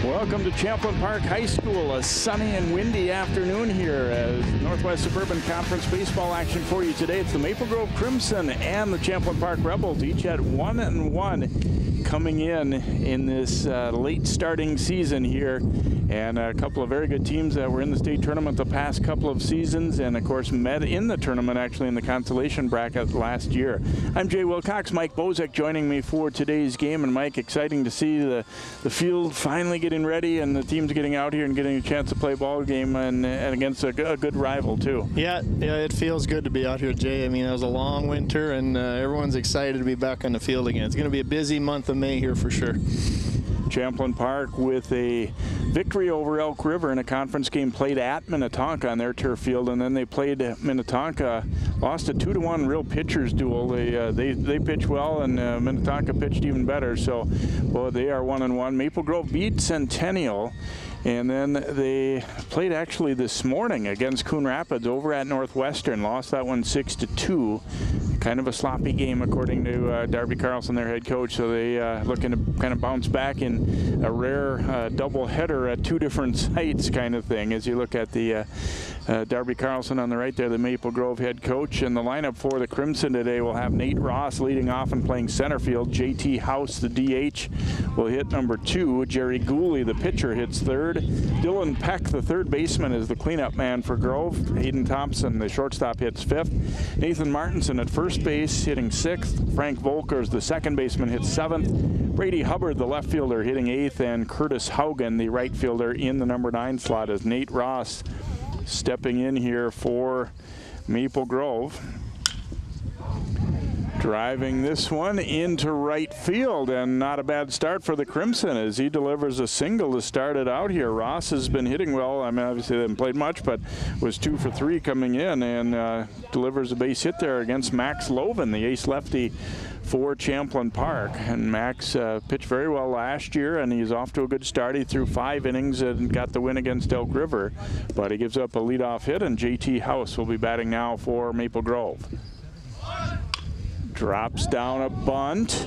Welcome to Champlin Park High School. A sunny and windy afternoon here as Northwest Suburban Conference baseball action for you today. It's the Maple Grove Crimson and the Champlin Park Rebels, each at 1-1 coming in this late starting season here. And a couple of very good teams that were in the state tournament the past couple of seasons, and of course met in the tournament actually in the consolation bracket last year. I'm Jay Wilcox. Mike Bozek joining me for today's game. And Mike, exciting to see the field finally getting ready and the teams getting out here and getting a chance to play ball game and against a good rival too. Yeah, it feels good to be out here, Jay. I mean, it was a long winter and everyone's excited to be back on the field again. It's going to be a busy month of May here for sure. Champlin Park with a victory over Elk River in a conference game played at Minnetonka on their turf field, and then they played Minnetonka, lost a 2-1 real pitchers duel. They pitched well, and Minnetonka pitched even better. So, well, they are 1-1. Maple Grove beat Centennial, and then they played actually this morning against Coon Rapids over at Northwestern. Lost that one 6-2. Kind of a sloppy game according to Darby Carlson, their head coach. So they looking to kind of bounce back in a rare double header at two different sites kind of thing. As you look at the Darby Carlson on the right there, the Maple Grove head coach. And the lineup for the Crimson today will have Nate Ross leading off and playing center field. JT House, the DH, will hit number 2. Jerry Gooley, the pitcher, hits third. Dylan Peck, the third baseman, is the cleanup man for Grove. Hayden Thompson, the shortstop, hits 5th. Nathan Martinson at first base, hitting 6th. Frank Volkers, the second baseman, hits 7th. Brady Hubbard, the left fielder, hitting 8th. And Curtis Haugen, the right fielder, in the number 9 slot, as Nate Ross stepping in here for Maple Grove. Driving this one into right field, and not a bad start for the Crimson as he delivers a single to start it out here. Ross has been hitting well. I mean, obviously they haven't played much, but was 2 for 3 coming in, and delivers a base hit there against Max Loven, the ace lefty for Champlin Park. And Max pitched very well last year, and he's off to a good start. He threw 5 innings and got the win against Elk River, but he gives up a leadoff hit, and JT House will be batting now for Maple Grove. Drops down a bunt,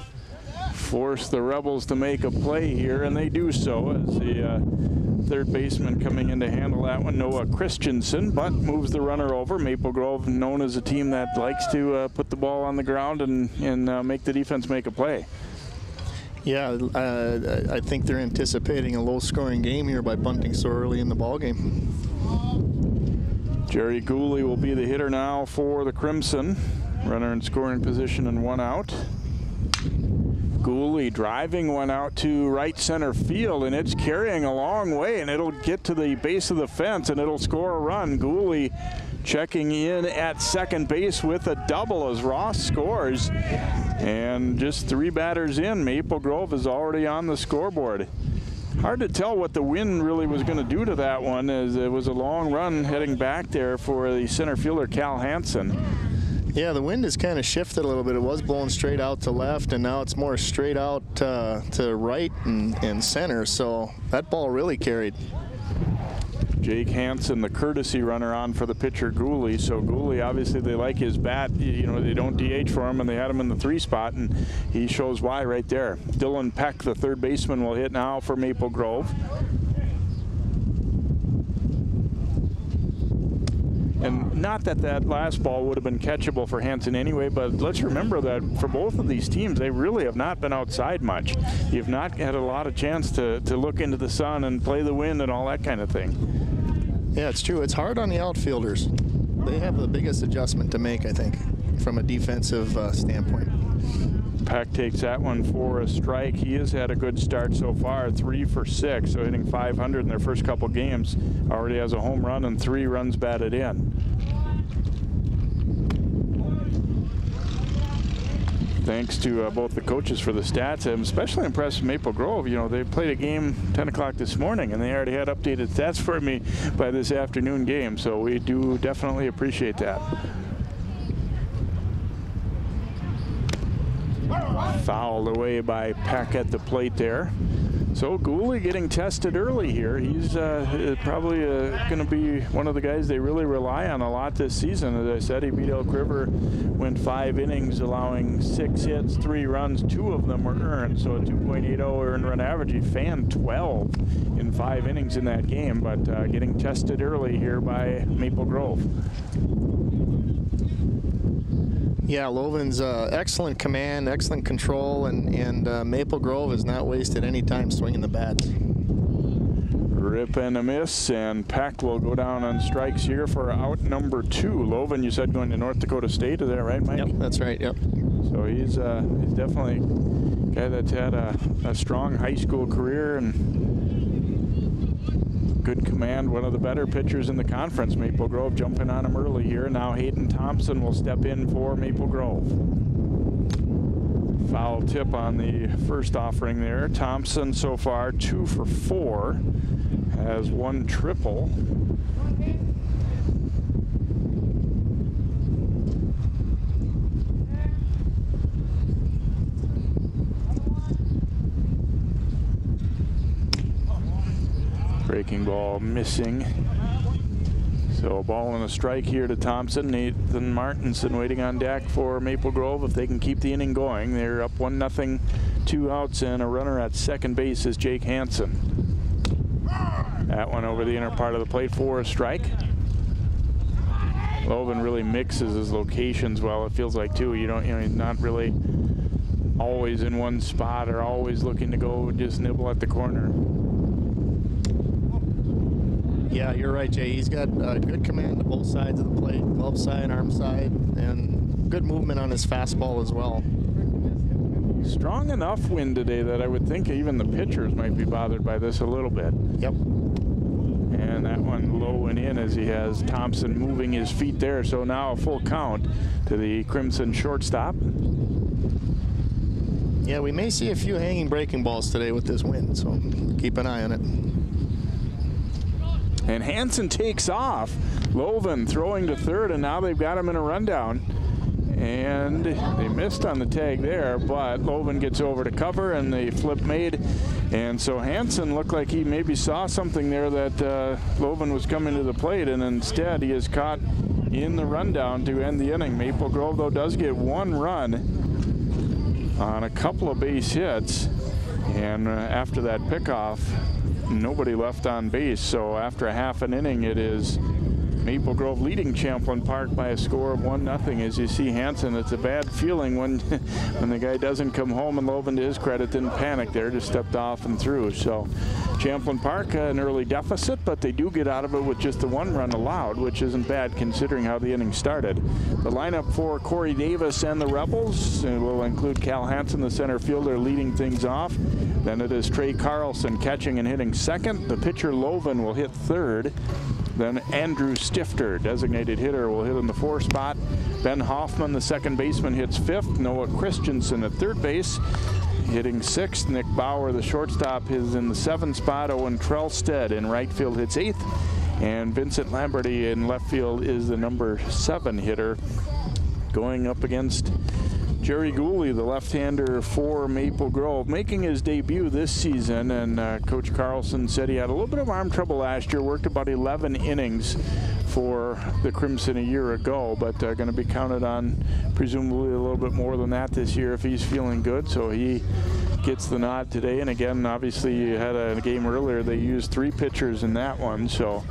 force the Rebels to make a play here, and they do so as the third baseman coming in to handle that one, Noah Christensen, but moves the runner over. Maple Grove, known as a team that likes to put the ball on the ground and make the defense make a play. Yeah, I think they're anticipating a low-scoring game here by bunting so early in the ball game. Jerry Gooley will be the hitter now for the Crimson. Runner in scoring position and 1 out. Gooley driving one out to right center field, and it's carrying a long way, and it'll get to the base of the fence, and it'll score a run. Gooley checking in at second base with a double as Ross scores. And just 3 batters in, Maple Grove is already on the scoreboard. Hard to tell what the wind really was going to do to that one, as it was a long run heading back there for the center fielder, Cal Hansen. Yeah, the wind has kind of shifted a little bit. It was blowing straight out to left, and now it's more straight out to right and center. So that ball really carried. Jake Hansen, the courtesy runner, on for the pitcher Gooley. So Gooley, obviously they like his bat. You know, they don't DH for him, and they had him in the 3 spot, and he shows why right there. Dylan Peck, the third baseman, will hit now for Maple Grove. And not that that last ball would have been catchable for Hansen anyway, but let's remember that for both of these teams, they really have not been outside much. You've not had a lot of chance to look into the sun and play the wind and all that kind of thing. Yeah, it's true. It's hard on the outfielders. They have the biggest adjustment to make, I think, from a defensive standpoint. Peck takes that one for a strike. He has had a good start so far, 3 for 6, so hitting .500 in their first couple games. Already has a home run and 3 runs batted in. Thanks to both the coaches for the stats. I'm especially impressed with Maple Grove. You know, they played a game 10 o'clock this morning, and they already had updated stats for me by this afternoon game, so we do definitely appreciate that. Fouled away by Peck at the plate there. So Gooley getting tested early here. He's probably going to be one of the guys they really rely on a lot this season. As I said, he beat Elk River, went 5 innings, allowing 6 hits, 3 runs. 2 of them were earned, so a 2.80 earned run average. He fanned 12 in 5 innings in that game, but getting tested early here by Maple Grove. Yeah, Lovin's excellent command, excellent control, and Maple Grove has not wasted any time swinging the bat. Rip and a miss, and Peck will go down on strikes here for out number 2. Lovin, you said going to North Dakota State, is that right, Mike? Yep, that's right, yep. So he's definitely a guy that's had a strong high school career and good command, one of the better pitchers in the conference. Maple Grove jumping on him early here. Now Hayden Thompson will step in for Maple Grove. Foul tip on the first offering there. Thompson so far 2 for 4, has 1 triple. Breaking ball missing. So a ball and a strike here to Thompson. Nathan Martinson waiting on deck for Maple Grove. If they can keep the inning going, they're up 1-0, 2 outs, and a runner at second base is Jake Hansen. That one over the inner part of the plate for a strike. Lovin really mixes his locations well, it feels like, too. He's not really always in one spot or always looking to go just nibble at the corner. Yeah, you're right, Jay. He's got good command to both sides of the plate, glove side, arm side, and good movement on his fastball as well. Strong enough wind today that I would think even the pitchers might be bothered by this a little bit. Yep. And that one low and in as he has Thompson moving his feet there. So now a full count to the Crimson shortstop. Yeah, we may see a few hanging breaking balls today with this wind, so keep an eye on it. And Hansen takes off. Lovin throwing to third, and now they've got him in a rundown. And they missed on the tag there, but Lovin gets over to cover, and the flip made. And so Hansen looked like he maybe saw something there that Lovin was coming to the plate, and instead he is caught in the rundown to end the inning. Maple Grove, though, does get 1 run on a couple of base hits. And after that pickoff, nobody left on base. So after a half an inning, it is Maple Grove leading Champlin Park by a score of 1-0. As you see Hansen, it's a bad feeling when the guy doesn't come home, and Lovin, to his credit, didn't panic there, just stepped off and through. So Champlin Park, an early deficit, but they do get out of it with just the 1 run allowed, which isn't bad considering how the inning started. The lineup for Corey Davis and the Rebels will include Cal Hansen, the center fielder, leading things off. Then it is Trey Carlson catching and hitting second. The pitcher Lovin will hit third. Then Andrew Stifter, designated hitter, will hit in the 4 spot. Ben Hoffman, the second baseman, hits 5th. Noah Christensen at third base, hitting 6th. Nick Bauer, the shortstop, is in the 7 spot. Owen Trelstead in right field hits 8th. And Vincent Lamberty in left field is the number 7 hitter, going up against Jerry Gooley, the left-hander for Maple Grove, making his debut this season. And Coach Carlson said he had a little bit of arm trouble last year, worked about 11 innings for the Crimson a year ago, but going to be counted on presumably a little bit more than that this year if he's feeling good. So he gets the nod today. And again, obviously, you had a game earlier. They used 3 pitchers in that one. So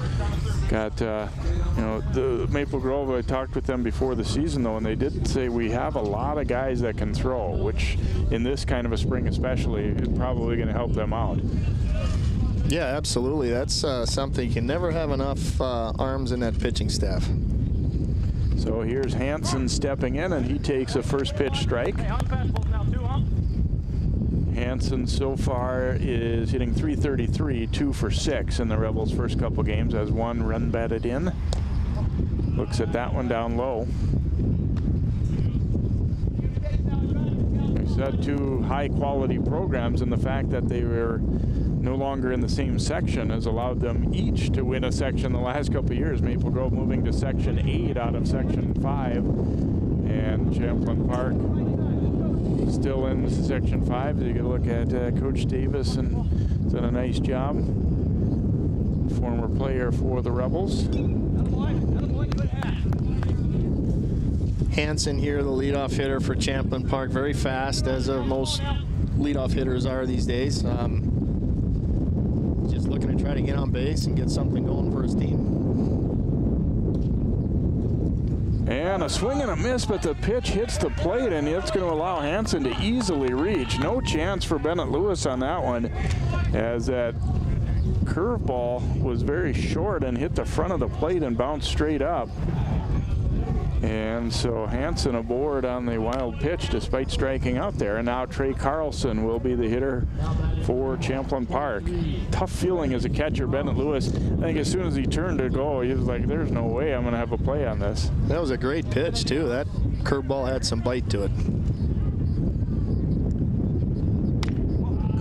got, the Maple Grove, I talked with them before the season, though, and they did say we have a lot of guys that can throw, which in this kind of a spring especially is probably going to help them out. Yeah, absolutely. That's something. You can never have enough arms in that pitching staff. So here's Hansen stepping in, and he takes a first pitch strike. Hansen so far is hitting .333, 2 for 6 in the Rebels' first couple games, has 1 run batted in. Looks at that one down low. They said 2 high-quality programs, and the fact that they were no longer in the same section has allowed them each to win a section the last couple of years. Maple Grove moving to Section 8 out of Section 5, and Champlin Park Still in Section 5. You get a look at Coach Davis, and he's done a nice job. Former player for the Rebels. Hansen here, the leadoff hitter for Champlin Park. Very fast, as most leadoff hitters are these days. Just looking to try to get on base and get something going for his team. And a swing and a miss, but the pitch hits the plate, and it's going to allow Hansen to easily reach. No chance for Bennett Lewis on that one, as that curveball was very short and hit the front of the plate and bounced straight up. And so Hansen aboard on the wild pitch despite striking out there. And now Trey Carlson will be the hitter for Champlin Park. Tough feeling as a catcher, Bennett Lewis. I think as soon as he turned to go, he was like, there's no way I'm going to have a play on this. That was a great pitch, too. That curveball had some bite to it.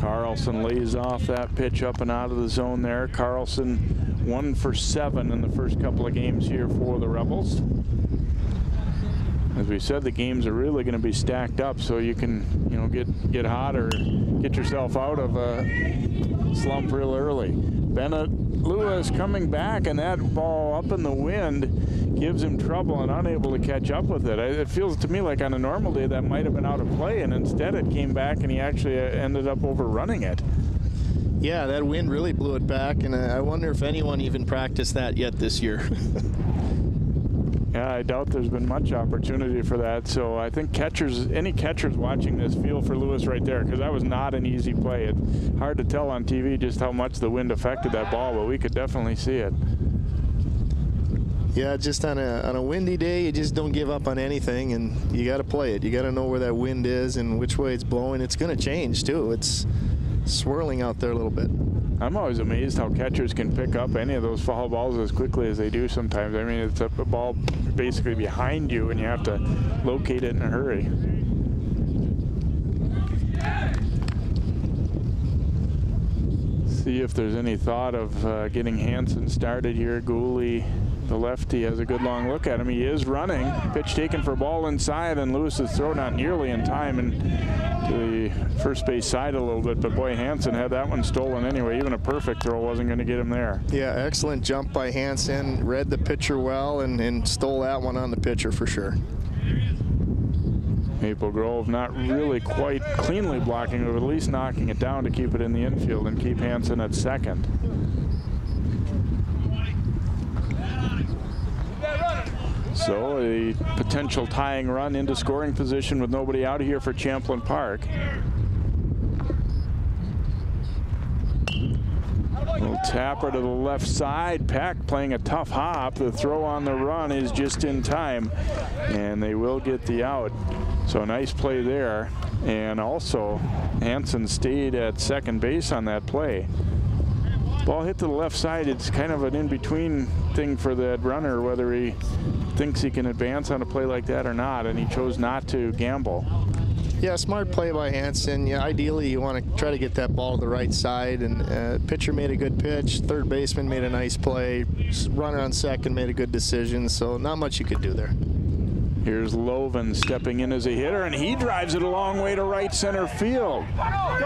Carlson lays off that pitch up and out of the zone there. Carlson 1 for 7 in the first couple of games here for the Rebels. As we said, the games are really going to be stacked up, so you can, get hot or get yourself out of a slump real early. Bennett Lewis coming back, and that ball up in the wind gives him trouble and unable to catch up with it. It feels to me like on a normal day that might have been out of play, and instead it came back and he actually ended up overrunning it. Yeah, that wind really blew it back, and I wonder if anyone even practiced that yet this year. Yeah, I doubt there's been much opportunity for that. So I think any catchers watching this, feel for Lewis right there, because that was not an easy play. It's hard to tell on TV just how much the wind affected that ball, but we could definitely see it. Yeah, just on a windy day, you just don't give up on anything, and you got to play it. You got to know where that wind is and which way it's blowing. It's going to change too. It's swirling out there a little bit. I'm always amazed how catchers can pick up any of those foul balls as quickly as they do sometimes. I mean, it's a ball basically behind you, and you have to locate it in a hurry. See if there's any thought of getting Hansen started here. Gooley, the lefty, has a good long look at him. He is running. Pitch taken for ball inside, and Lewis's throw not nearly in time, and to the first base side a little bit, but boy, Hansen had that one stolen anyway. Even a perfect throw wasn't going to get him there. Yeah, excellent jump by Hansen. Read the pitcher well and stole that one on the pitcher for sure. Maple Grove not really quite cleanly blocking, but at least knocking it down to keep it in the infield and keep Hansen at second. So a potential tying run into scoring position with nobody out here for Champlin Park. Little tapper to the left side. Peck playing a tough hop. The throw on the run is just in time, and they will get the out. So a nice play there. And also Hansen stayed at second base on that play. Ball hit to the left side. It's kind of an in-between thing for that runner, whether he thinks he can advance on a play like that or not, and he chose not to gamble. Yeah, smart play by Hansen. Yeah, ideally you want to try to get that ball to the right side, and pitcher made a good pitch. Third baseman made a nice play. Runner on second made a good decision, so not much you could do there. Here's Loven stepping in as a hitter, and he drives it a long way to right center field.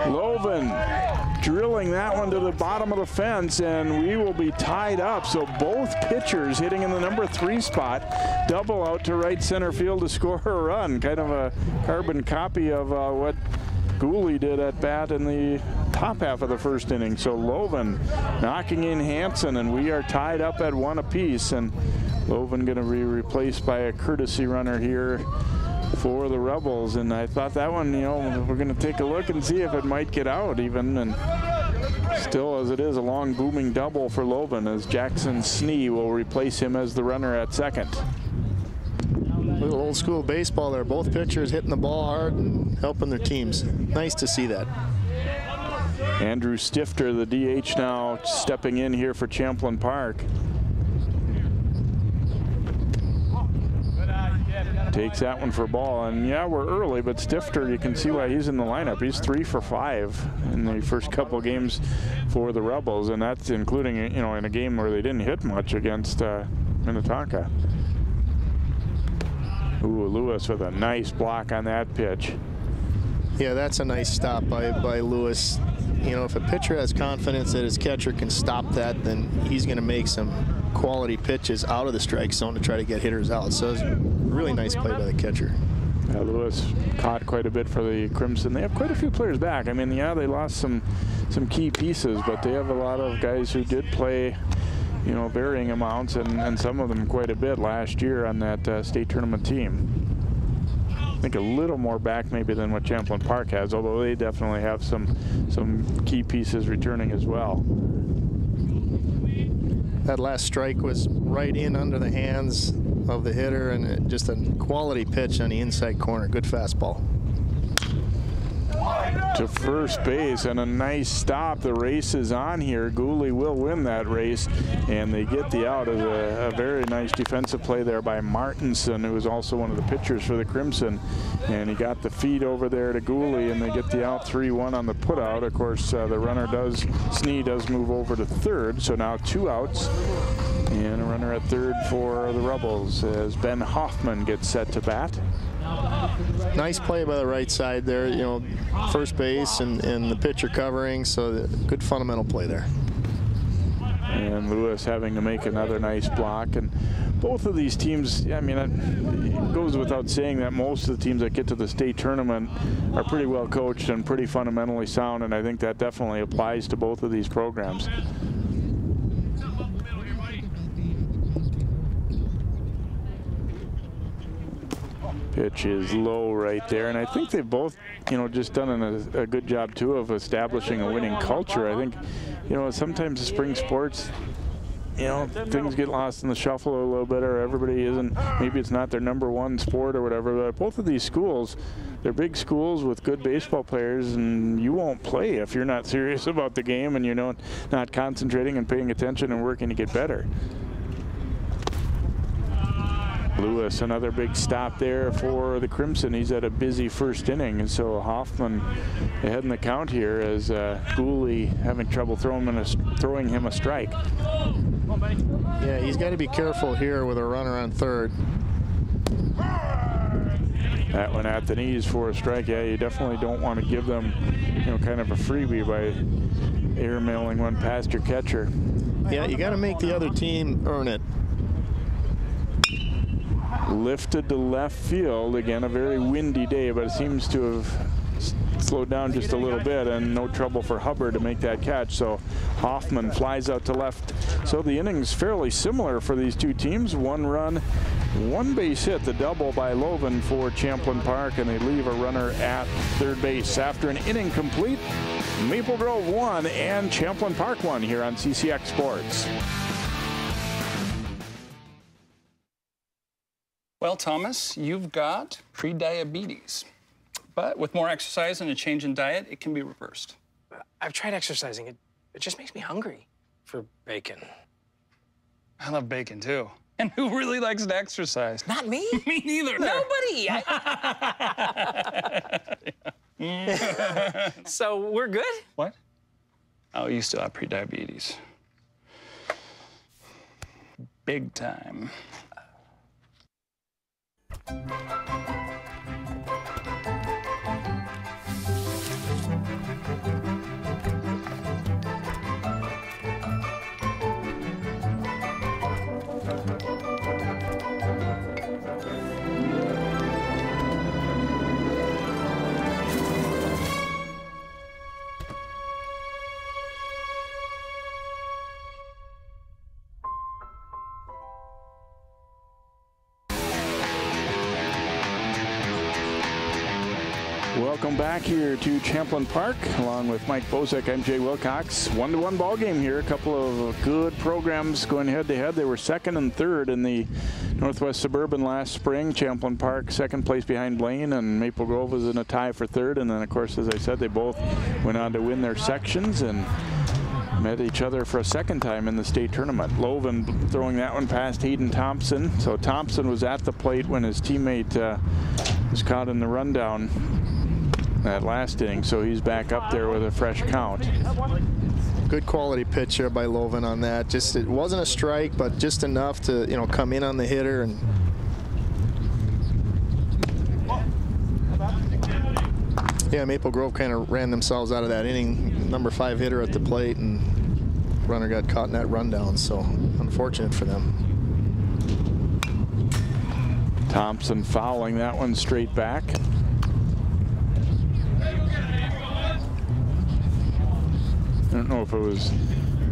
Loven drilling that one to the bottom of the fence, and we will be tied up. So both pitchers hitting in the number 3 spot, double out to right center field to score a run. Kind of a carbon copy of what Gooley did at bat in the top half of the first inning. So Loven knocking in Hansen, and we are tied up at 1 apiece. And Loven going to be replaced by a courtesy runner here for the Rebels. And I thought that one, we're going to take a look and see if it might get out even. And still, as it is, a long booming double for Loven, as Jackson Snee will replace him as the runner at second. Little old school baseball there. Both pitchers hitting the ball hard and helping their teams. Nice to see that. Andrew Stifter, the DH, now stepping in here for Champlin Park. Takes that one for ball, and yeah, we're early, but Stifter, you can see why he's in the lineup. He's 3 for 5 in the first couple games for the Rebels, and that's including, in a game where they didn't hit much against Minnetonka. Ooh, Lewis with a nice block on that pitch. Yeah, that's a nice stop by Lewis. You know, if a pitcher has confidence that his catcher can stop that, then he's going to make some quality pitches out of the strike zone to try to get hitters out. So it's a really nice play by the catcher. Yeah, Lewis caught quite a bit for the Crimson. They have quite a few players back. I mean, yeah, they lost some key pieces, but they have a lot of guys who did play, you know, varying amounts, and some of them quite a bit last year on that state tournament team. I think a little more back maybe than what Champlin Park has, although they definitely have some key pieces returning as well. That last strike was right in under the hands of the hitter, and just a quality pitch on the inside corner. Good fastball. To first base, and a nice stop. The race is on here. Gooley will win that race, and they get the out as a very nice defensive play there by Martinson, who was also one of the pitchers for the Crimson. And he got the feed over there to Gooley, and they get the out 3-1 on the putout. Of course, the runner Snee does move over to third, so now 2 outs. And a runner at third for the Rebels as Ben Hoffman gets set to bat. Nice play by the right side there, you know, first base and the pitcher covering, so good fundamental play there. And Lewis having to make another nice block. And both of these teams, I mean, it goes without saying that most of the teams that get to the state tournament are pretty well coached and pretty fundamentally sound, and I think that definitely applies to both of these programs. Pitch is low right there, and I think they've both, you know, just done a good job too of establishing a winning culture. I think, you know, sometimes the spring sports, you know, things get lost in the shuffle a little bit, or everybody isn't, maybe it's not their #1 sport or whatever, but both of these schools, they're big schools with good baseball players, and you won't play if you're not serious about the game and, you know, not concentrating and paying attention and working to get better. Lewis, another big stop there for the Crimson. He's at a busy first inning, and so Hoffman ahead in the count here as Gooley having trouble throwing him a strike. Yeah, he's got to be careful here with a runner on third. That one at the knees for a strike. Yeah, you definitely don't want to give them, you know, kind of a freebie by airmailing one past your catcher. Yeah, you got to make the other team earn it. Lifted to left field. Again, a very windy day, but it seems to have slowed down just a little bit, and no trouble for Hubbard to make that catch. So Hoffman flies out to left. So the inning's fairly similar for these two teams. 1 run, 1 base hit, the double by Loven for Champlin Park, and they leave a runner at third base. After an inning complete, Maple Grove won and Champlin Park won here on CCX Sports. Well, Thomas, you've got pre-diabetes, but with more exercise and a change in diet, it can be reversed. I've tried exercising. It just makes me hungry for bacon. I love bacon, too. And who really likes to exercise? Not me. Me neither. Nobody. So we're good? What? Oh, you still have pre-diabetes. Big time. Welcome back here to Champlin Park. Along with Mike Bozek, I'm Jay Wilcox. 1-1 ball game here. A couple of good programs going head-to-head. They were second and third in the Northwest Suburban last spring. Champlin Park second place behind Blaine, and Maple Grove was in a tie for third. And then, of course, as I said, they both went on to win their sections and met each other for a second time in the state tournament. Loven throwing that one past Hayden Thompson. So Thompson was at the plate when his teammate was caught in the rundown that last inning, so he's back up there with a fresh count. Good quality pitch there by Loven on that. Just, it wasn't a strike, but just enough to, you know, come in on the hitter. And Yeah, Maple Grove kind of ran themselves out of that inning. Number 5 hitter at the plate, and runner got caught in that rundown, so unfortunate for them. Thompson fouling that one straight back. I don't know if it was,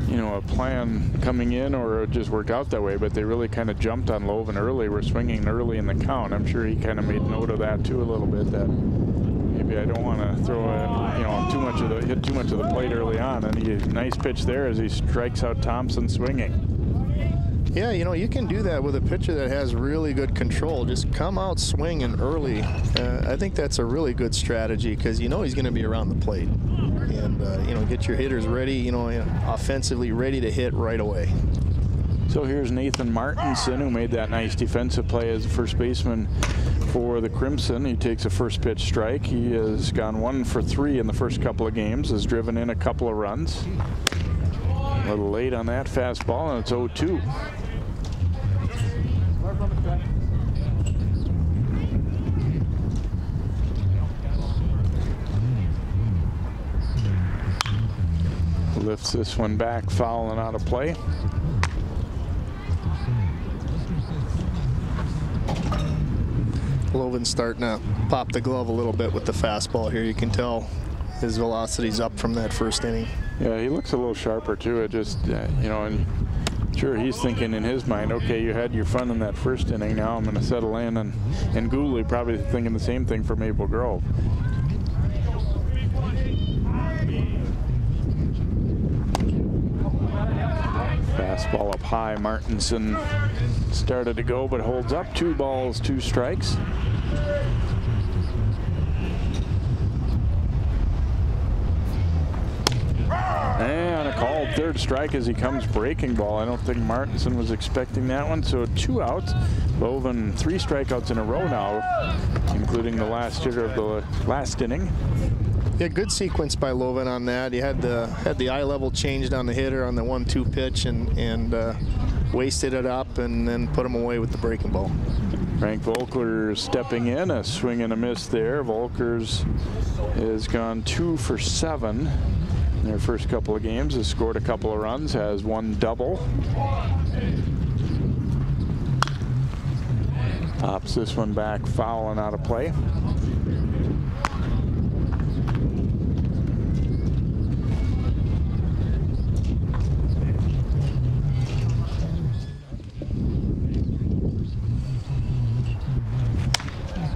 you know, a plan coming in or it just worked out that way, but they really kind of jumped on Loven early. We're swinging early in the count. I'm sure he kind of made note of that too a little bit, that maybe I don't want to throw a, you know, hit too much of the plate early on. And he, nice pitch there as he strikes out Thompson swinging. Yeah, you know, you can do that with a pitcher that has really good control. Just come out swinging early. I think that's a really good strategy because you know he's going to be around the plate. And, you know, get your hitters ready, you know, offensively ready to hit right away. So here's Nathan Martinson, who made that nice defensive play as a first baseman for the Crimson. He takes a first pitch strike. He has gone 1 for 3 in the first couple of games, has driven in a couple of runs. A little late on that fastball, and it's 0-2. Lifts this one back, foul and out of play. Loven's starting to pop the glove a little bit with the fastball here. You can tell his velocity's up from that first inning. Yeah, he looks a little sharper too. It just, you know, and sure he's thinking in his mind, okay, you had your fun in that first inning, now I'm going to settle in. And Gooley probably thinking the same thing for Maple Grove. Fastball up high. Martinson started to go, but holds up. 2 balls, 2 strikes. And a called third strike as he comes breaking ball. I don't think Martinson was expecting that one. So 2 outs. Loven 3 strikeouts in a row now, including the last hitter of the last inning. Yeah, good sequence by Loven on that. He had the eye level changed on the hitter on the 1-2 pitch and wasted it up and then put him away with the breaking ball. Frank Volker stepping in, a swing and a miss there. Volker's has gone 2 for 7 in their first couple of games. Has scored a couple of runs, has 1 double. Pops this one back, foul and out of play.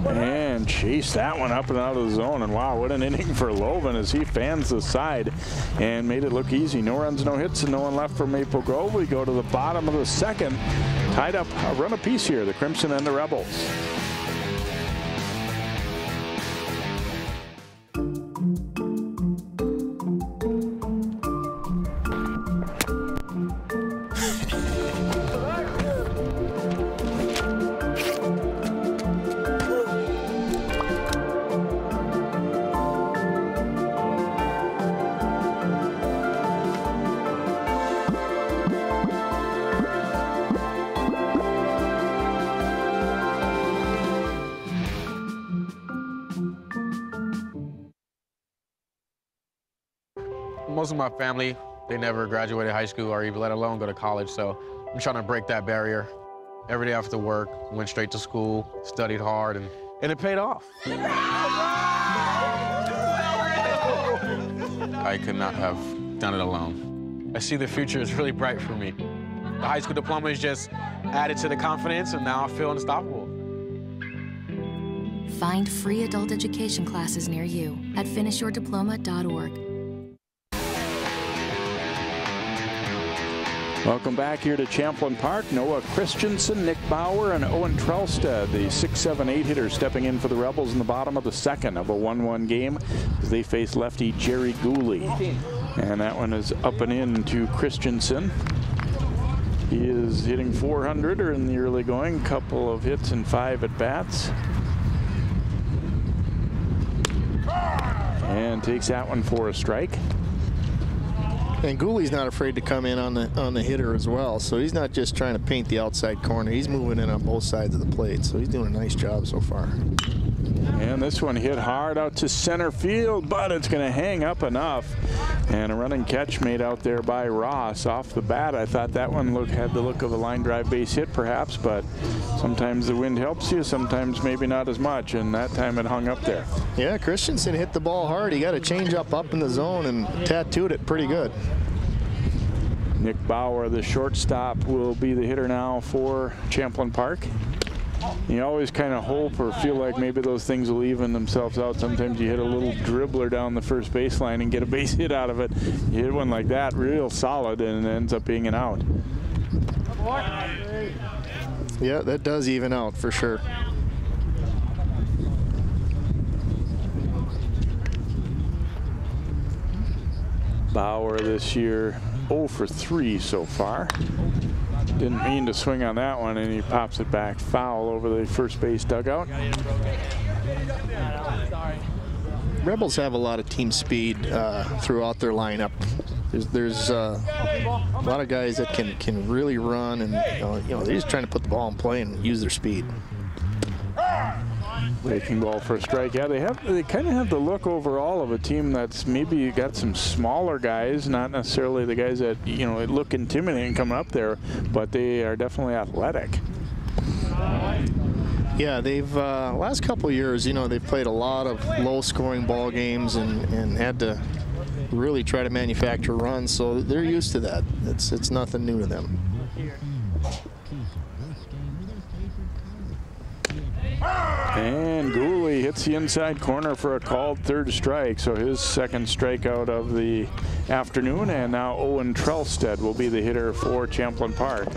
And chase that one up and out of the zone. And wow, what an inning for Loven as he fans the side and made it look easy. No runs, no hits, and no one left for Maple Grove. We go to the bottom of the second. Tied up a run apiece here, the Crimson and the Rebels. Most of my family, they never graduated high school or even let alone go to college, so I'm trying to break that barrier. Every day after work, went straight to school, studied hard, and it paid off. I could not have done it alone. I see the future is really bright for me. The high school diploma is just added to the confidence, and now I feel unstoppable. Find free adult education classes near you at finishyourdiploma.org. Welcome back here to Champlin Park. Noah Christensen, Nick Bauer, and Owen Trelstad, the 6-7-8 hitters, stepping in for the Rebels in the bottom of the second of a 1-1 game as they face lefty Jerry Gooley. And that one is up and in to Christensen. He is hitting .400 or in the early going, couple of hits and 5 at bats. And takes that one for a strike. And Gooley's not afraid to come in on the hitter as well, so he's not just trying to paint the outside corner. He's moving in on both sides of the plate, so he's doing a nice job so far. And this one hit hard out to center field, but it's going to hang up enough. And a running catch made out there by Ross. Off the bat, I thought that one had the look of a line drive base hit perhaps, but sometimes the wind helps you, sometimes maybe not as much, and that time it hung up there. Yeah, Christensen hit the ball hard. He got a change up in the zone and tattooed it pretty good. Nick Bauer, the shortstop, will be the hitter now for Champlin Park. You always kind of hope or feel like maybe those things will even themselves out. Sometimes you hit a little dribbler down the first baseline and get a base hit out of it. You hit one like that, real solid, and it ends up being an out. Yeah, that does even out for sure. Bauer this year 0 for 3 so far. Didn't mean to swing on that one, and he pops it back foul over the first base dugout. Rebels have a lot of team speed throughout their lineup. There's a lot of guys that can really run, and they're just trying to put the ball in play and use their speed. Breaking ball for a strike. Yeah, they kind of have the look overall of a team that's maybe got some smaller guys, not necessarily the guys that look intimidating coming up there, but they are definitely athletic. Yeah, they've last couple of years, they've played a lot of low-scoring ball games and had to really try to manufacture runs, so they're used to that. It's nothing new to them. And Gooley hits the inside corner for a called third strike, so his second strikeout of the afternoon, and now Owen Trelstead will be the hitter for Champlin Park.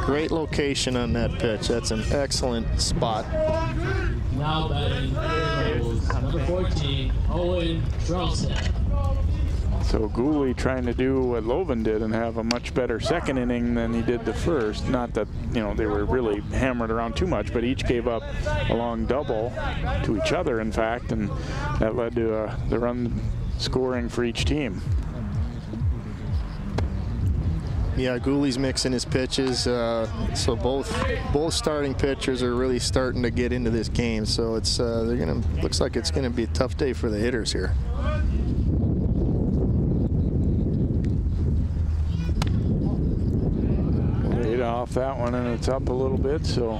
Great location on that pitch. That's an excellent spot. Now batting number 14, Owen Trelstead. So Gooley trying to do what Loven did and have a much better second inning than he did the first. Not that, they were really hammered around too much, but each gave up a long double to each other, in fact, and that led to the run scoring for each team. Yeah, Gooley's mixing his pitches, so both starting pitchers are really starting to get into this game. So it's looks like it's gonna be a tough day for the hitters here. Laid off that one, and it's up a little bit. So.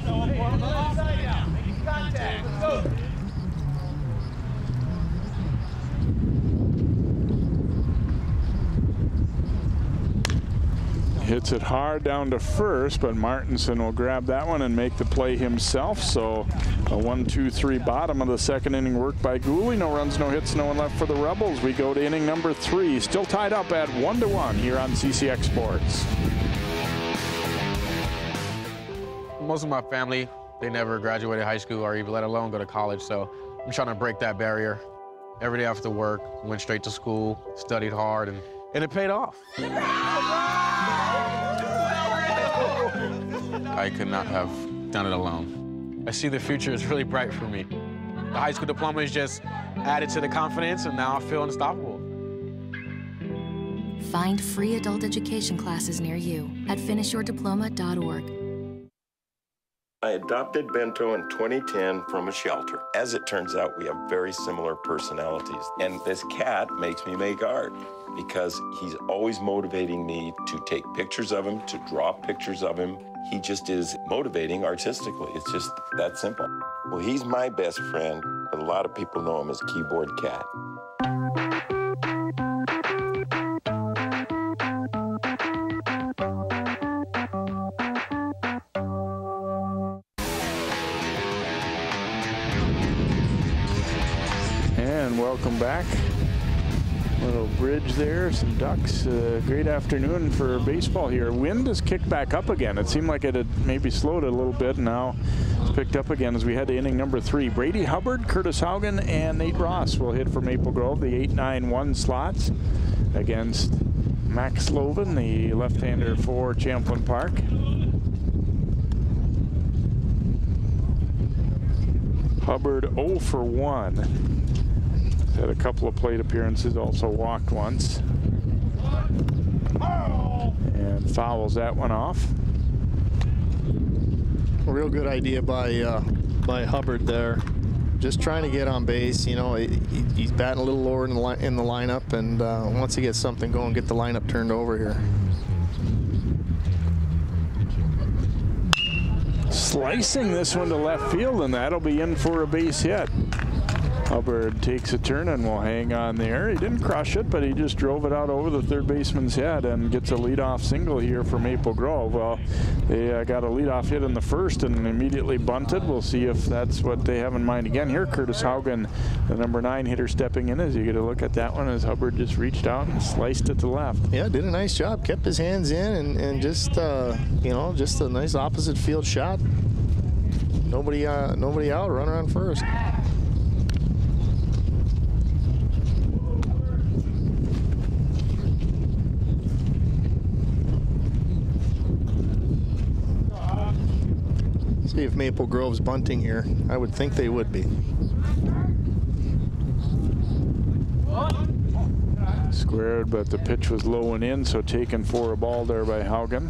Hits it hard down to first, but Martinson will grab that one and make the play himself. So a 1-2-3 bottom of the second inning work by Gooley. No runs, no hits, no one left for the Rebels. We go to inning number 3, still tied up at 1-1 here on CCX Sports. Most of my family, they never graduated high school or even let alone go to college, so I'm trying to break that barrier. Every day after work, went straight to school, studied hard, and it paid off. I could not have done it alone. I see the future is really bright for me. The high school diploma is just added to the confidence, and now I feel unstoppable. Find free adult education classes near you at finishyourdiploma.org. I adopted Bento in 2010 from a shelter. As it turns out, we have very similar personalities. And this cat makes me make art because he's always motivating me to take pictures of him, to draw pictures of him. He just is motivating artistically. It's just that simple. Well, he's my best friend, but a lot of people know him as Keyboard Cat. And welcome back. Little bridge there, some ducks. Great afternoon for baseball here. Wind has kicked back up again. It seemed like it had maybe slowed it a little bit. Now it's picked up again as we head to inning number 3. Brady Hubbard, Curtis Haugen, and Nate Ross will hit for Maple Grove, the 8-9-1 slots against Max Loven, the left-hander for Champlin Park. Hubbard 0 for 1. Had a couple of plate appearances, also walked once. And fouls that one off. A real good idea by Hubbard there. just trying to get on base. You know, he's batting a little lower in the lineup, and once he gets something going, get the lineup turned over here. Slicing this one to left field, and that'll be in for a base hit. Hubbard takes a turn and will hang on there. He didn't crush it, but he just drove it out over the third baseman's head and gets a leadoff single here for Maple Grove. Well, they got a leadoff hit in the first and immediately bunted. We'll see if that's what they have in mind again here. Curtis Haugen, the number 9 hitter, stepping in as you get a look at that one as Hubbard just reached out and sliced it to left. Yeah, did a nice job. Kept his hands in and just, you know, just a nice opposite field shot. Nobody out, runner on first. See if Maple Grove's bunting here. I would think they would be. Squared, but the pitch was low and in, so taken for a ball there by Haugen.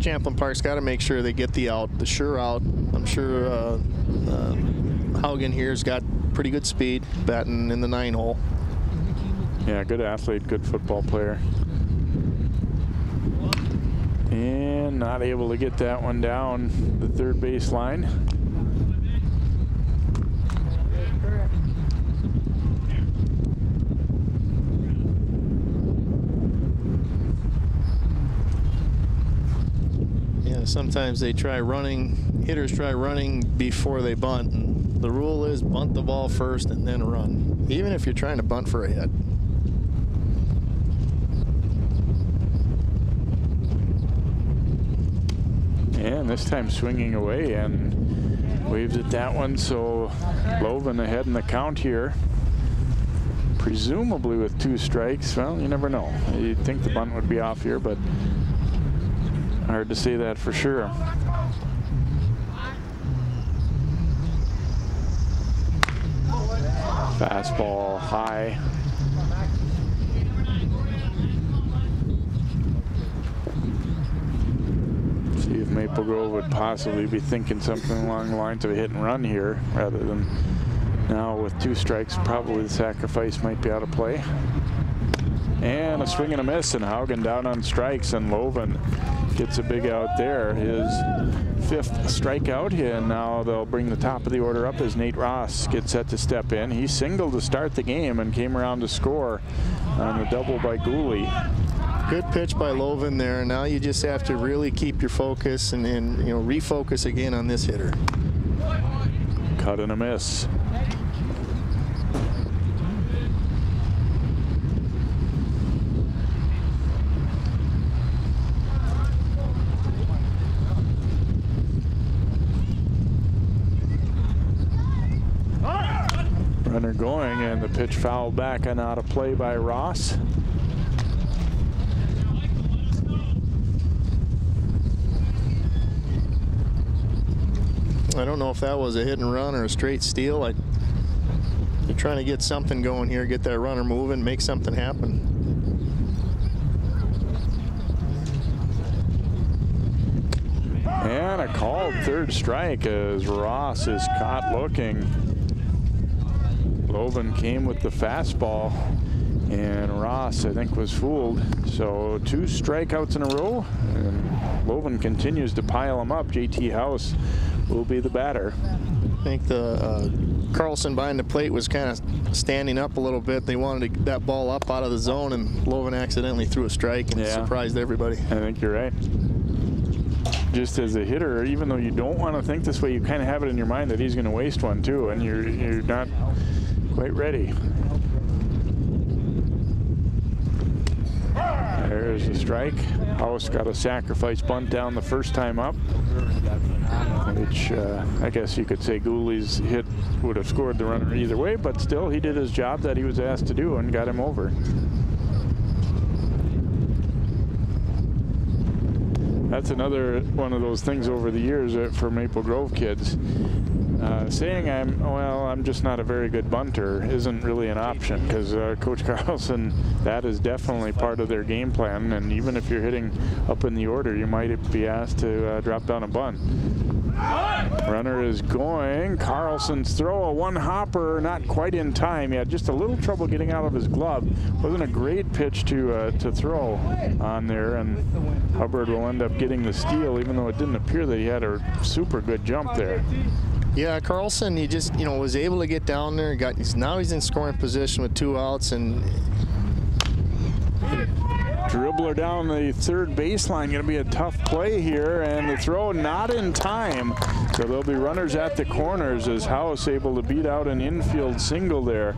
Champlin Park's got to make sure they get the out, the sure out. I'm sure Haugen here's got pretty good speed, batting in the 9-hole. Yeah, good athlete, good football player. And not able to get that one down the third base line. Yeah, sometimes they try running, hitters try running before they bunt. And the rule is bunt the ball first and then run, even if you're trying to bunt for a hit. And this time swinging away and waves at that one, so Loven ahead in the count here. Presumably with 2 strikes. Well, you never know. You'd think the bunt would be off here, but hard to say that for sure. Fastball high. See if Maple Grove would possibly be thinking something along the lines of a hit and run here rather than now with 2 strikes. Probably the sacrifice might be out of play. And a swing and a miss, and Haugen down on strikes, and Loven gets a big out there. His 5th strikeout, and now they'll bring the top of the order up as Nate Ross gets set to step in. He singled to start the game and came around to score on the double by Gooley. Good pitch by Loven there. Now you just have to really keep your focus and you know, refocus again on this hitter. Cut and a miss. Runner going, and the pitch fouled back and out of play by Ross. I don't know if that was a hit and run or a straight steal. You're trying to get something going here, get that runner moving, make something happen. And a called 3rd strike as Ross is caught looking. Loven came with the fastball, and Ross, I think, was fooled. So 2 strikeouts in a row, and Loven continues to pile them up. JT House will be the batter. I think the Carlson behind the plate was kind of standing up a little bit. They wanted to get that ball up out of the zone, and Loven accidentally threw a strike and surprised everybody. I think you're right. Just as a hitter, even though you don't want to think this way, you kind of have it in your mind that he's going to waste one too, and you're not quite ready. There's the strike. House got a sacrifice bunt down the first time up, which I guess you could say Gooley's hit would have scored the runner either way, but still he did his job that he was asked to do and got him over. That's another one of those things over the years for Maple Grove kids. Saying I'm just not a very good bunter isn't really an option, because Coach Carlson, that is definitely part of their game plan, and even if you're hitting up in the order, you might be asked to drop down a bunt. Runner is going. Carlson's throw, a one-hopper, not quite in time. He had just a little trouble getting out of his glove. Wasn't a great pitch to throw on there, and Hubbard will end up getting the steal, even though it didn't appear that he had a super good jump there. Yeah, Carlson, he just, was able to get down there. Now he's in scoring position with 2 outs, and dribbler down the third baseline, going to be a tough play here, and the throw not in time. So there'll be runners at the corners as House able to beat out an infield single there.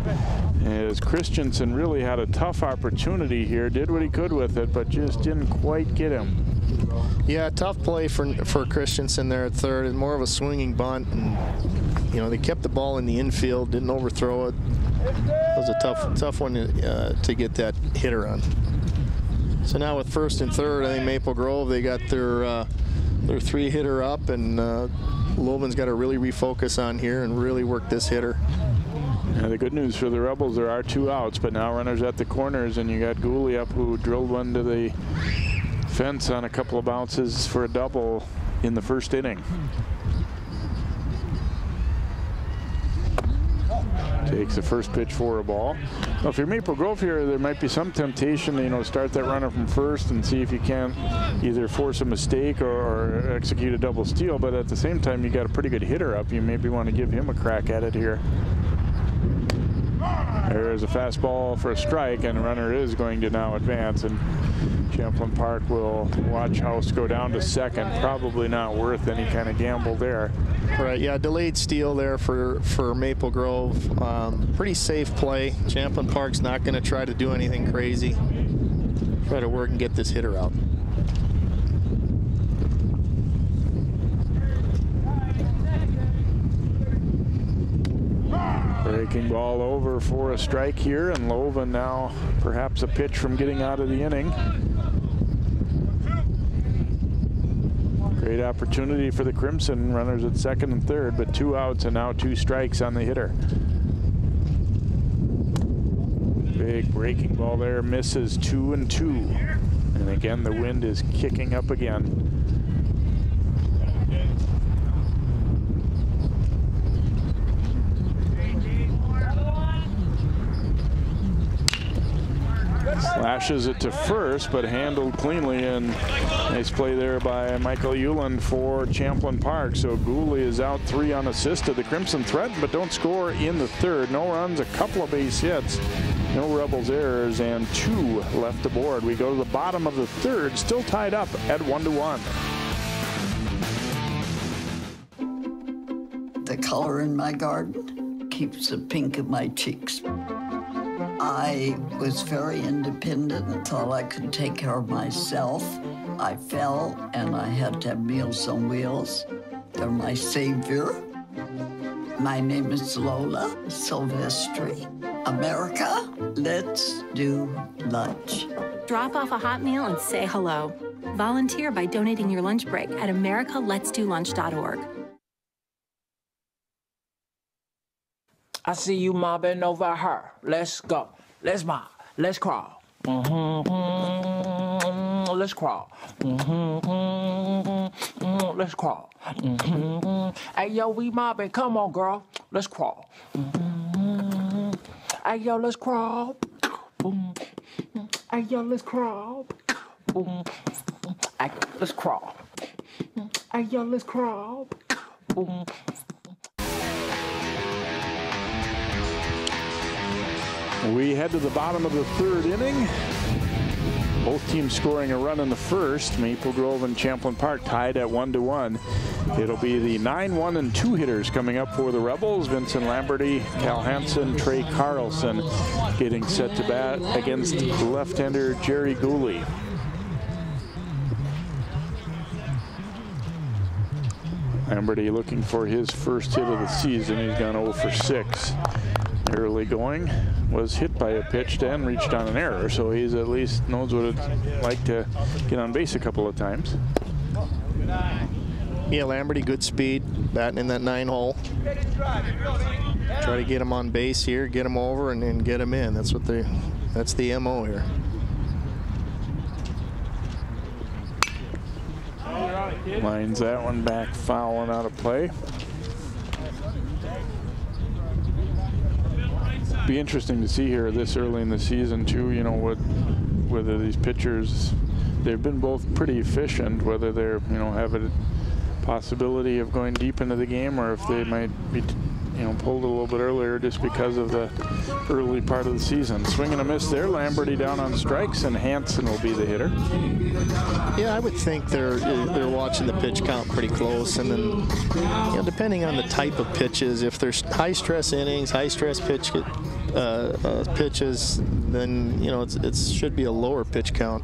As Christensen really had a tough opportunity here, did what he could with it, but just didn't quite get him. Yeah, tough play for Christensen there at third, and more of a swinging bunt, and they kept the ball in the infield, didn't overthrow it. It was a tough one to get that hitter on. So now with first and third, I think Maple Grove, they got their 3-hitter up, and Lovin's got to really refocus on here and really work this hitter. Yeah, the good news for the Rebels, there are 2 outs, but now runners at the corners, and you got Gooley up, who drilled one to the fence on a couple of bounces for a double in the first inning. Takes the first pitch for a ball. Well, if you're Maple Grove here, there might be some temptation to start that runner from first and see if you can either force a mistake or execute a double steal. But at the same time, you got a pretty good hitter up. You maybe want to give him a crack at it here. There's a fastball for a strike, and the runner is going to now advance, and Champlin Park will watch House go down to second. Probably not worth any kind of gamble there. Right, yeah, delayed steal there for Maple Grove. Pretty safe play. Champlin Park's not going to try to do anything crazy. Try to work and get this hitter out. Breaking ball over for a strike here, and Loven now perhaps a pitch from getting out of the inning. Great opportunity for the Crimson, runners at second and third, but 2 outs and now 2 strikes on the hitter. Big breaking ball there, misses 2-2. And again, the wind is kicking up again. Slashes it to first, but handled cleanly, and nice play there by Michael Euland for Champlin Park. So Gooley is out 3 unassisted. The Crimson threaten but don't score in the third. No runs, a couple of base hits, no Rebels errors, and 2 left aboard. We go to the bottom of the third, still tied up at 1-1. The color in my garden keeps the pink in my cheeks. I was very independent and thought I could take care of myself. I fell and I had to have Meals on Wheels. They're my savior. My name is Lola Silvestri. America, let's do lunch. Drop off a hot meal and say hello. Volunteer by donating your lunch break at americaletsdolunch.org. I see you mobbing over her. Let's go. Let's mob. Let's crawl. Let's crawl. Let's crawl. Hey, yo, we mobbing. Come on, girl. Let's crawl. Hey, yo, let's crawl. Hey, yo, let's crawl. Hey, let's crawl. Hey, yo, let's crawl. We head to the bottom of the third inning. Both teams scoring a run in the first. Maple Grove and Champlin Park tied at 1-1. It'll be the 9-1 and 2 hitters coming up for the Rebels. Vincent Lamberty, Cal Hansen, Trey Carlson getting set to bat against left-hander Jerry Gooley. Lamberty looking for his first hit of the season. He's gone 0 for 6. Early going, was hit by a pitch and reached on an error, so he's at least knows what it's like to get on base a couple of times. Yeah, Lamberty, good speed, batting in that 9-hole. Try to get him on base here, get him over, and get him in. That's the MO here. Lines that one back, foul and out of play. Be interesting to see here this early in the season too, you know, whether these pitchers, they've been both pretty efficient, whether they're, you know, have a possibility of going deep into the game, or if they might be, you know, pulled a little bit earlier just because of the early part of the season. Swing and a miss there. Lamberty down on strikes, and Hansen will be the hitter. Yeah, I would think they're watching the pitch count pretty close, and then, you know, depending on the type of pitches, if there's high stress innings, high stress pitches, then, you know, it should be a lower pitch count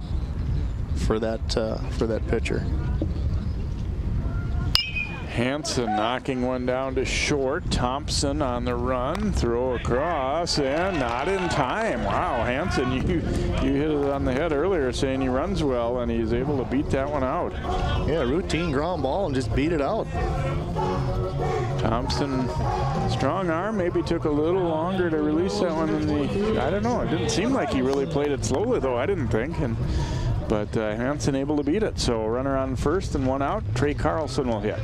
for that pitcher. Hansen knocking one down to short. Thompson on the run, throw across, and not in time. Wow, Hansen, you hit it on the head earlier saying he runs well, and he's able to beat that one out. Yeah, routine ground ball and just beat it out. Thompson, strong arm, maybe took a little longer to release that one than I don't know. It didn't seem like he really played it slowly, though, I didn't think. But Hansen able to beat it. So runner on first and one out. Trey Carlson will hit.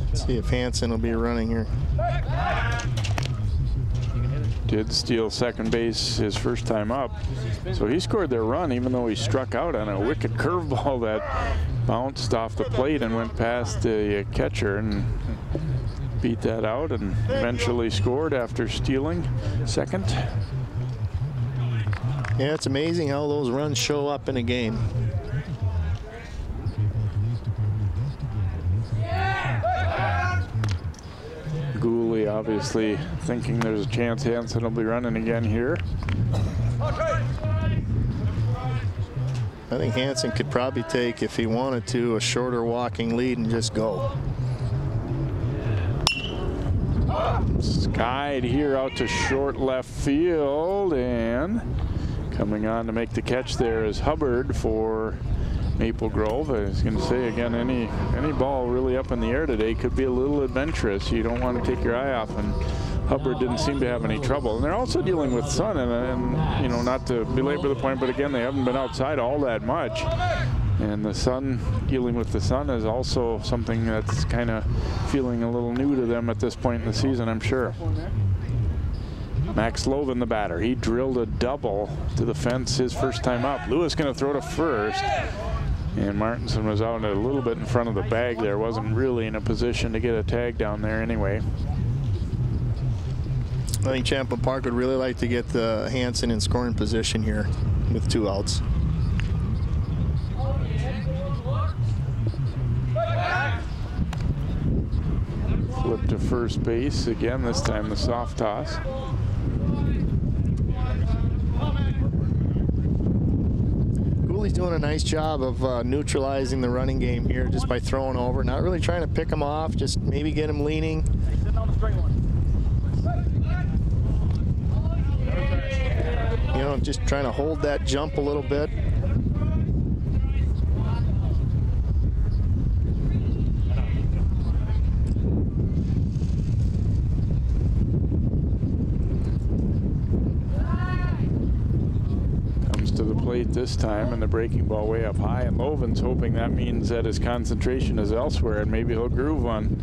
Let's see if Hansen will be running here. Did steal second base his first time up. So he scored their run, even though he struck out on a wicked curveball that bounced off the plate and went past the catcher and beat that out, and eventually scored after stealing second. Yeah, it's amazing how those runs show up in a game. Gooley obviously thinking there's a chance Hansen will be running again here. I think Hansen could probably take, if he wanted to, a shorter walking lead and just go. Skied here out to short left field, and coming on to make the catch there is Hubbard for Maple Grove. I was going to say again, any ball really up in the air today could be a little adventurous. You don't want to take your eye off, and Hubbard didn't seem to have any trouble. And they're also dealing with sun, and you know, not to belabor the point, but again, they haven't been outside all that much. And the sun, dealing with the sun, is also something that's kind of feeling a little new to them at this point in the season, I'm sure. Max Loven, the batter. He drilled a double to the fence his first time up. Lewis going to throw to first. And Martinson was out a little bit in front of the bag there. Wasn't really in a position to get a tag down there anyway. I think Champlin Park would really like to get the Hansen in scoring position here with 2 outs. Flip to first base again, this time the soft toss. Gooley's doing a nice job of neutralizing the running game here just by throwing over. Not really trying to pick him off, just maybe get him leaning. You know, just trying to hold that jump a little bit. This time, and the breaking ball way up high, and Loven's hoping that means that his concentration is elsewhere and maybe he'll groove one.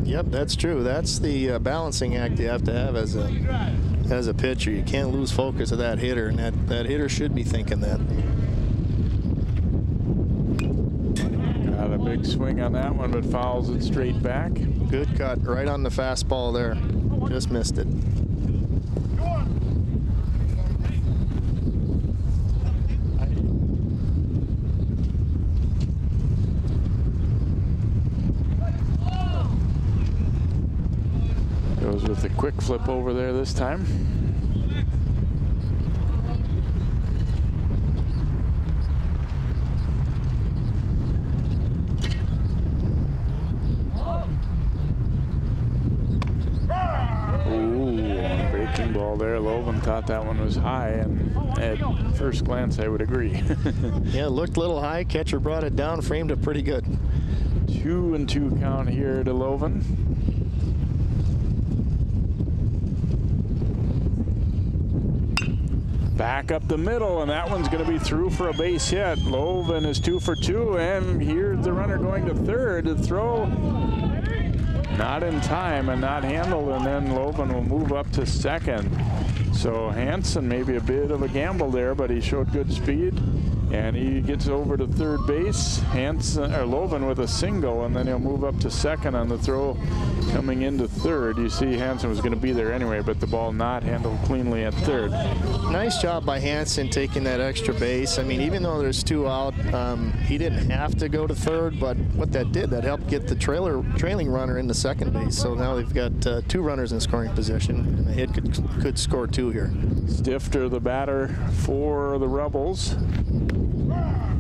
Yep, that's true. That's the balancing act you have to have as a pitcher. You can't lose focus of that hitter, and that hitter should be thinking that. Got a big swing on that one, but fouls it straight back. Good cut right on the fastball there. Just missed it. Goes with a quick flip over there this time. Ooh, breaking ball there. Loven thought that one was high, and at first glance I would agree. Yeah, it looked a little high. Catcher brought it down, framed it pretty good. 2-2 count here to Loven. Back up the middle, and that one's going to be through for a base hit. Loven is 2 for 2, and here's the runner going to third. The throw not in time and not handled, and then Loven will move up to second. So Hansen maybe a bit of a gamble there, but he showed good speed, and he gets over to third base. Loven with a single, and then he'll move up to second on the throw coming into third. You see Hansen was going to be there anyway, but the ball not handled cleanly at third. Nice job by Hansen taking that extra base. I mean, even though there's 2 out, he didn't have to go to third, but what that did, that helped get the trailing runner into second base. So now they've got 2 runners in scoring position, and the hit could score 2 here. Stifter, the batter for the Rebels.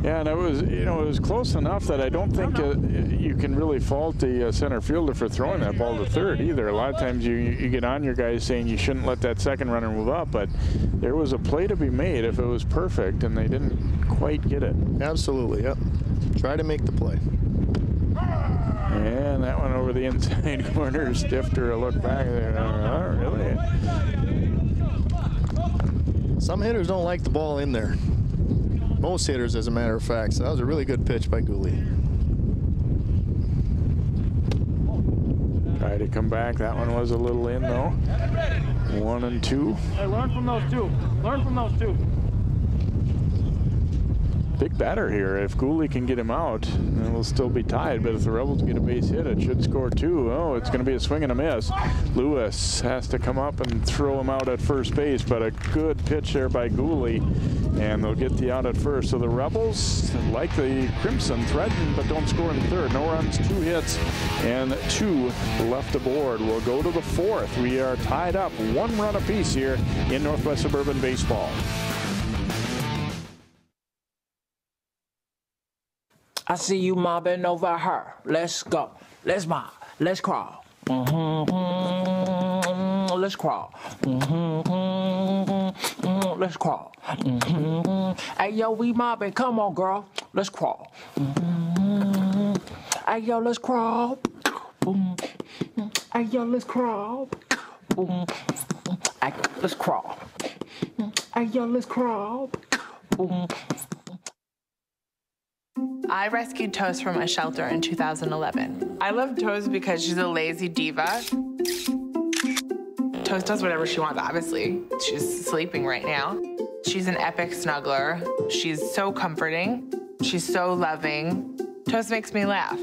Yeah, and it was, it was close enough that I don't think you can really fault the center fielder for throwing that ball to third either. A lot of times you get on your guys saying you shouldn't let that second runner move up, but there was a play to be made if it was perfect, and they didn't quite get it. Absolutely, yep. Try to make the play. And that one over the inside corner. Stifter, a look back there. Oh, really? Some hitters don't like the ball in there. Most hitters, as a matter of fact. So that was a really good pitch by Gooley. Try to come back. That one was a little in, though. 1 and 2. Hey, learn from those 2. Learn from those 2. Big batter here. If Gooley can get him out, then we'll still be tied. But if the Rebels get a base hit, it should score 2. Oh, it's going to be a swing and a miss. Lewis has to come up and throw him out at first base, but a good pitch there by Gooley, and they'll get the out at first. So the Rebels, like the Crimson, threaten but don't score in third. No runs, 2 hits, and 2 left aboard. We'll go to the 4th. We are tied up 1 run apiece here in Northwest Suburban Baseball. I see you mobbing over her. Let's go. Let's mob. Let's crawl. Let's crawl. Let's crawl. Hey, yo, we mobbing. Come on, girl. Let's crawl. Hey, yo, let's crawl. Hey, yo, let's crawl. Hey, let's crawl. Hey, yo, let's crawl. I rescued Toast from a shelter in 2011. I love Toast because she's a lazy diva. Toast does whatever she wants, obviously. She's sleeping right now. She's an epic snuggler. She's so comforting. She's so loving. Toast makes me laugh.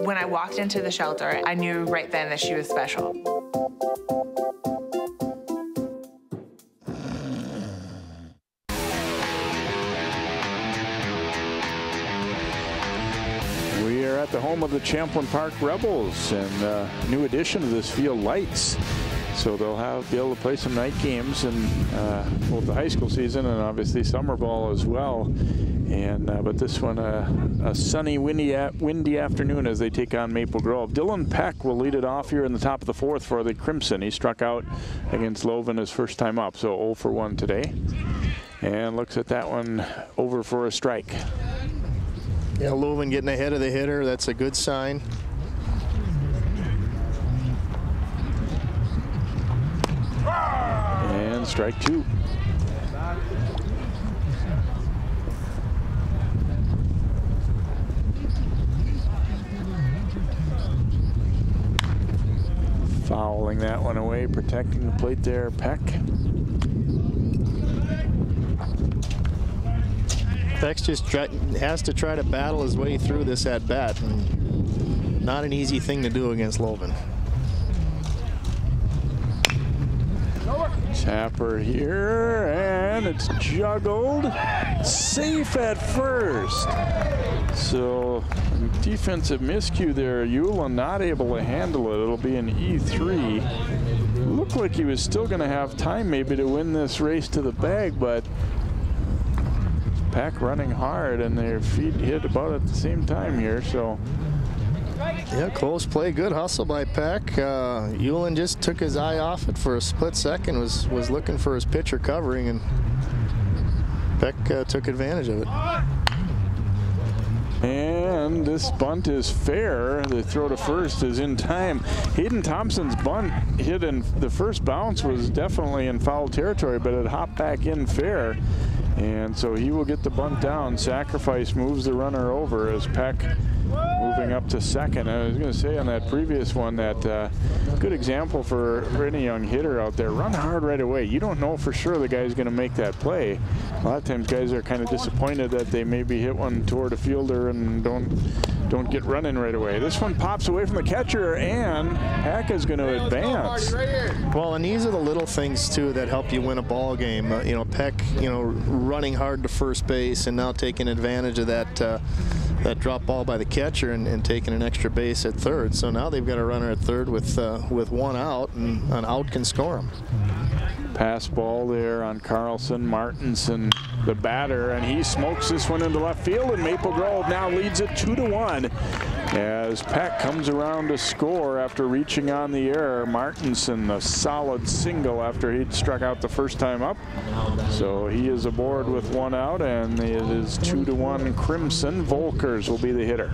When I walked into the shelter, I knew right then that she was special. At the home of the Champlin Park Rebels, and new addition to this field, lights. So they'll be able to play some night games in both the high school season and obviously summer ball as well. And but this one a sunny, windy afternoon as they take on Maple Grove. Dylan Peck will lead it off here in the top of the 4th for the Crimson. He struck out against Loven his first time up, so 0 for 1 today. And looks at that one over for a strike. Yeah, Loven getting ahead of the hitter. That's a good sign. And strike 2. Fouling that one away, protecting the plate there, Peck. Peck just has to try to battle his way through this at bat. Not an easy thing to do against Loven. Tapper here, and it's juggled. Safe at first. So defensive miscue there. Eulin not able to handle it. It'll be an E3. Looked like he was still going to have time maybe to win this race to the bag, but Peck running hard, and their feet hit about at the same time here. So yeah, close play, good hustle by Peck. Eulin just took his eye off it for a split second, was looking for his pitcher covering, and Peck took advantage of it. And this bunt is fair. The throw to first is in time. Hayden Thompson's bunt hit in the first bounce was definitely in foul territory, but it hopped back in fair. And so he will get the bunt down. Sacrifice moves the runner over as Peck moving up to second. I was going to say on that previous one that good example for any young hitter out there. Run hard right away. You don't know for sure the guy's going to make that play. A lot of times guys are kind of disappointed that they maybe hit one toward a fielder and don't get running right away. This one pops away from the catcher, and Peck is going to advance. Well, and these are the little things too that help you win a ball game. You know, Peck, you know, running hard to first base and now taking advantage of that that drop ball by the catcher and taking an extra base at third. So now they've got a runner at third with one out, and an out can score them. Pass ball there on Carlson. Martinson, the batter, and he smokes this one into left field, and Maple Grove now leads it 2-1 as Peck comes around to score after reaching on the air. Martinson, a solid single after he'd struck out the first time up. So he is aboard with one out, and it is 2-1 Crimson. Volkers will be the hitter.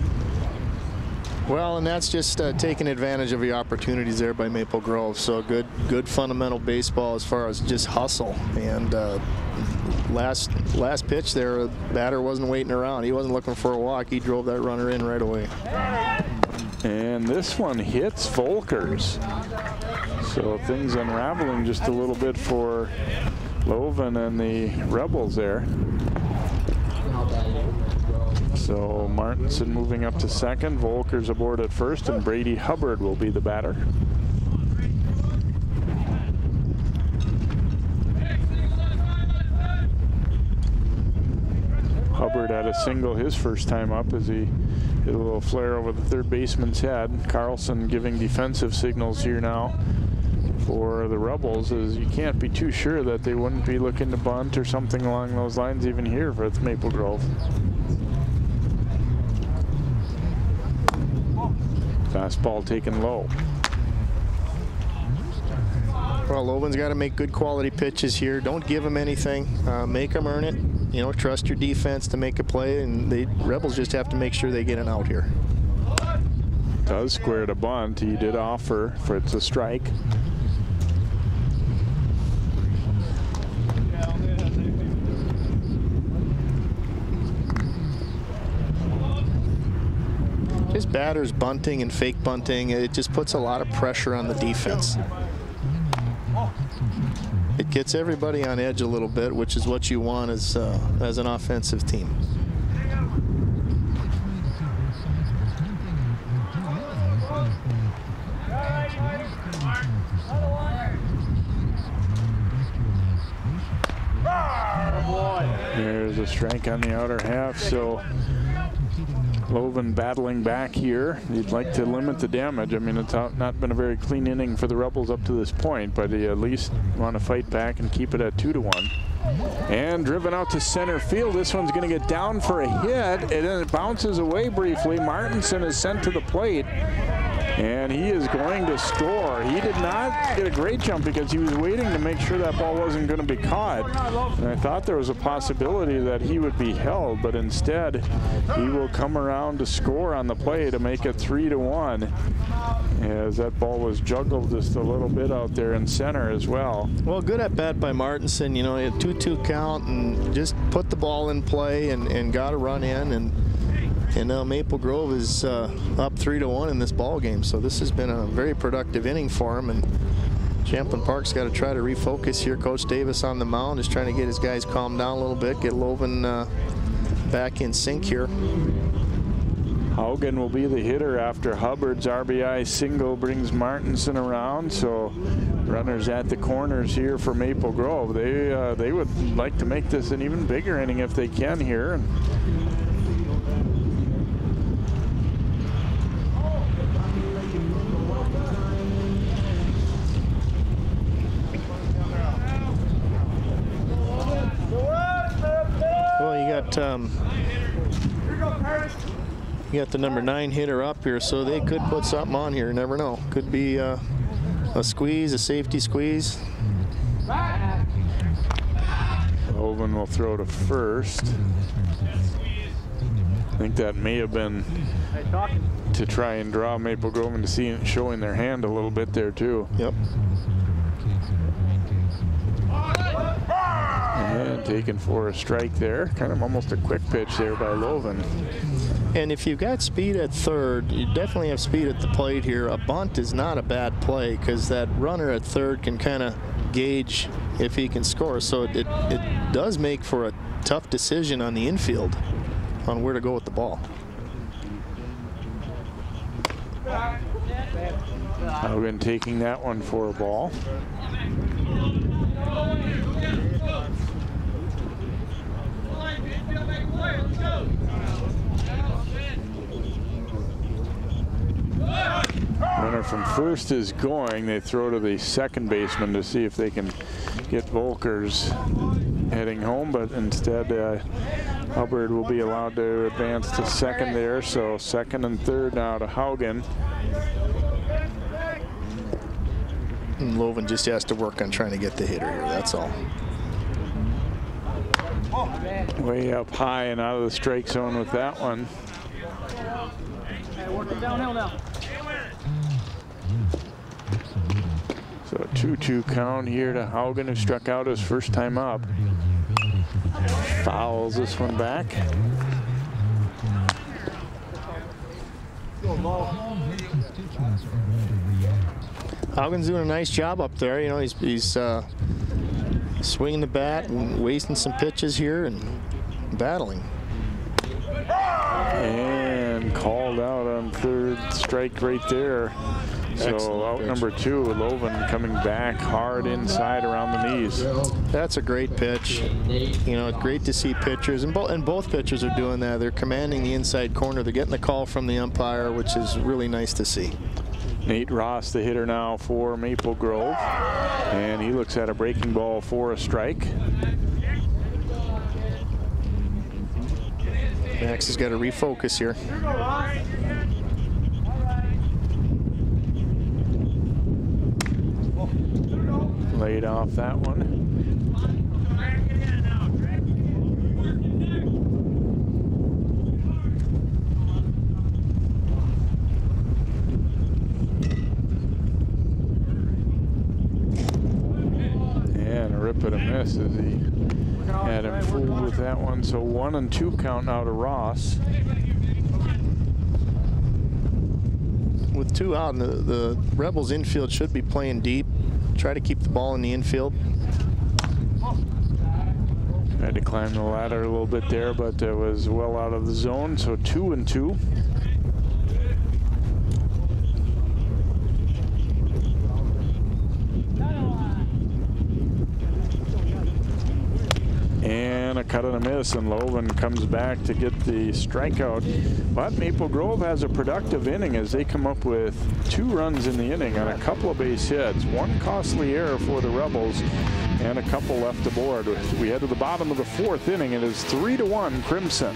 Well, and that's just taking advantage of the opportunities there by Maple Grove. So good fundamental baseball as far as just hustle. And last pitch there, the batter wasn't waiting around. He wasn't looking for a walk. He drove that runner in right away. And this one hits Volkers. So things unraveling just a little bit for Loven and the Rebels there. So Martinson moving up to second, Volkers aboard at first, and Brady Hubbard will be the batter. Hubbard had a single his first time up as he hit a little flare over the third baseman's head. Carlson giving defensive signals here now for the Rebels, as you can't be too sure that they wouldn't be looking to bunt or something along those lines even here for Maple Grove. Fastball taken low. Well, Loven's got to make good quality pitches here. Don't give them anything. Make them earn it. You know, trust your defense to make a play, and the Rebels just have to make sure they get an out here. Does square to bunt. He did offer for it's a strike. Just batters bunting and fake bunting, it just puts a lot of pressure on the defense. It gets everybody on edge a little bit, which is what you want as an offensive team. There's a strike on the outer half, so Loven battling back here. He'd like to limit the damage. I mean, it's not been a very clean inning for the Rebels up to this point, but they at least want to fight back and keep it at 2-1. And driven out to center field. This one's going to get down for a hit, and then it bounces away briefly. Martinson is sent to the plate, and he is going to score. He did not get a great jump because he was waiting to make sure that ball wasn't going to be caught. And I thought there was a possibility that he would be held, but instead he will come around to score on the play to make it 3-1. As that ball was juggled just a little bit out there in center as well. Well, good at bat by Martinson. You know, a 2-2 count and just put the ball in play and got a run in. And now Maple Grove is up 3-1 in this ball game. So this has been a very productive inning for him. And Champlin Park's got to try to refocus here. Coach Davis on the mound is trying to get his guys calmed down a little bit, get Loven back in sync here. Haugen will be the hitter after Hubbard's RBI single brings Martinson around. So runners at the corners here for Maple Grove. They would like to make this an even bigger inning if they can here. You got the number 9 hitter up here, so they could put something on here. Never know. Could be a squeeze, a safety squeeze. Loven will throw to first. think that may have been to try and draw Maple Grove into showing their hand a little bit there too. Yep. And taken for a strike there. Kind of almost a quick pitch there by Loven. And if you've got speed at third, you definitely have speed at the plate here. A bunt is not a bad play because that runner at third can kind of gauge if he can score. So it does make for a tough decision on the infield on where to go with the ball. Haugen taking that one for a ball. Runner from first is going. They throw to the second baseman to see if they can get Volkers heading home, but instead Hubbard will be allowed to advance to second there. So second and third now to Haugen. And Loven just has to work on trying to get the hitter here, that's all. Way up high and out of the strike zone with that one. Downhill now. So a 2-2 count here to Haugen, who struck out his first time up. Fouls this one back. Haugen's doing a nice job up there. You know, he's swinging the bat and wasting some pitches here and battling. And called out on third strike right there. So Excellent out pitch. number 2, Loven coming back hard inside around the knees. That's a great pitch. You know, great to see pitchers, and both pitchers are doing that. They're commanding the inside corner. They're getting the call from the umpire, which is really nice to see. Nate Ross, the hitter now for Maple Grove, and he looks at a breaking ball for a strike. Max has got to refocus here. Laid off that one. And a rip and a miss as he had him fooled with that one. So 1-2 count now to Ross. With 2 out, the Rebels infield should be playing deep. Try to keep the ball in the infield. Had to climb the ladder a little bit there, but it was well out of the zone. So 2-2. And a cut and a miss, and Loven comes back to get the strikeout. But Maple Grove has a productive inning as they come up with 2 runs in the inning on a couple of base hits. 1 costly error for the Rebels and a couple left aboard. We head to the bottom of the 4th inning. It is 3-1 Crimson.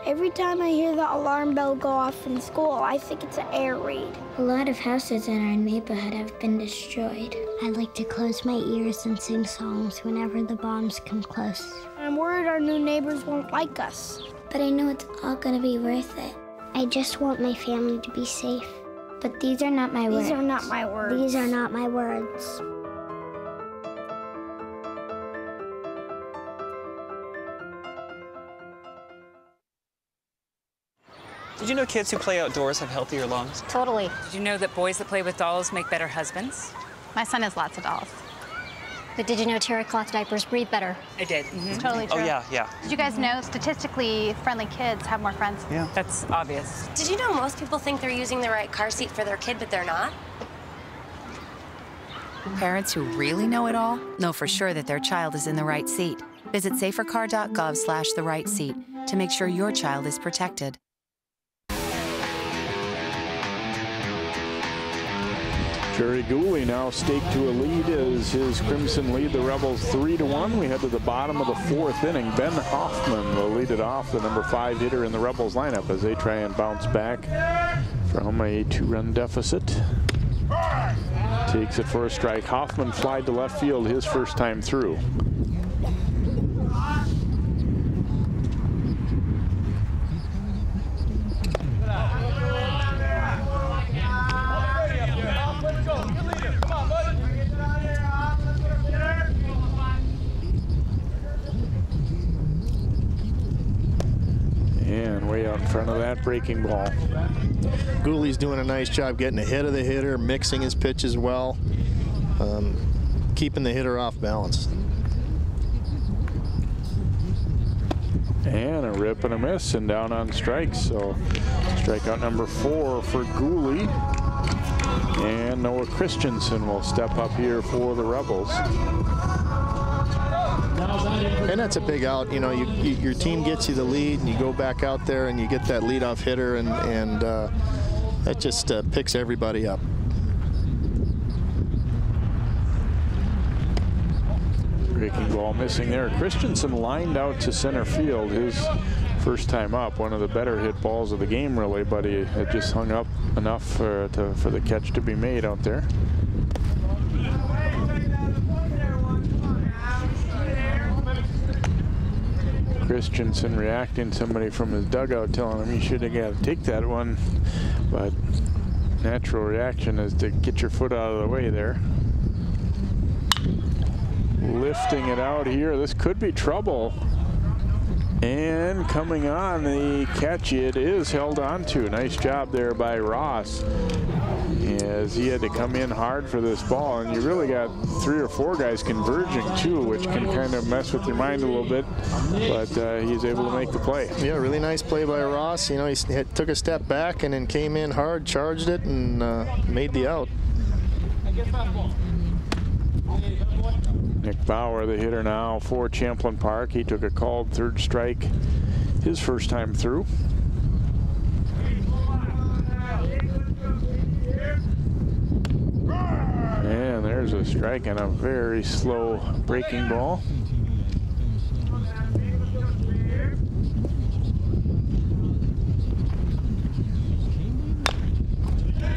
Every time I hear the alarm bell go off in school, I think it's an air raid. A lot of houses in our neighborhood have been destroyed. I like to close my ears and sing songs whenever the bombs come close. I'm worried our new neighbors won't like us. But I know it's all gonna be worth it. I just want my family to be safe. But these are not my words. These are not my words. These are not my words. Did you know kids who play outdoors have healthier lungs? Totally. Did you know that boys that play with dolls make better husbands? My son has lots of dolls. But did you know terry cloth diapers breathe better? I did. It's totally true. Oh, yeah. Did you guys know statistically friendly kids have more friends? Yeah. That's obvious. Did you know most people think they're using the right car seat for their kid, but they're not? Parents who really know it all know for sure that their child is in the right seat. Visit safercar.gov/the-right-seat to make sure your child is protected. Jerry Gooley now staked to a lead as his Crimson lead the Rebels 3-1. We head to the bottom of the 4th inning. Ben Hoffman will lead it off, the number 5 hitter in the Rebels lineup, as they try and bounce back from a 2-run deficit. Takes it for a strike. Hoffman flied to left field his first time through. breaking ball. Gooley's doing a nice job getting ahead of the hitter, mixing his pitches well, keeping the hitter off balance. And a rip and a miss and down on strikes. So strikeout number 4 for Gooley. And Noah Christensen will step up here for the Rebels. And that's a big out. You know, your team gets you the lead, and you go back out there and you get that leadoff hitter, and that just picks everybody up. Breaking ball missing there. Christensen lined out to center field. His first time up, one of the better hit balls of the game, really, but he had just hung up enough for the catch to be made out there. Christensen reacting, somebody from his dugout telling him he should have got to take that one, but natural reaction is to get your foot out of the way there. Lifting it out here, this could be trouble. And coming on the catch, it is held on to. Nice job there by Ross, as he had to come in hard for this ball, and you really got 3 or 4 guys converging too, which can kind of mess with your mind a little bit, but he's able to make the play. Yeah, really nice play by Ross. You know, he took a step back and then came in hard, charged it, and made the out. Nick Bauer, the hitter now for Champlin Park. He took a called 3rd strike his first time through. And there's a strike and a very slow breaking ball.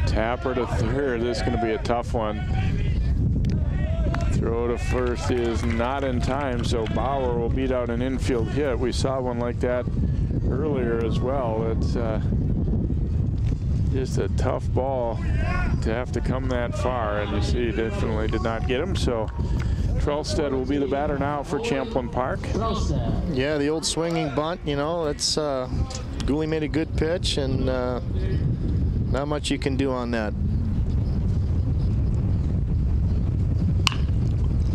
Tapper to 3rd. This is going to be a tough one. Throw to first is not in time, so Bauer will beat out an infield hit. We saw one like that earlier as well. It's just a tough ball to have to come that far, and you see he definitely did not get him. So Trelstead will be the batter now for Champlin Park. Yeah, the old swinging bunt, you know, that's Gooley made a good pitch, and not much you can do on that.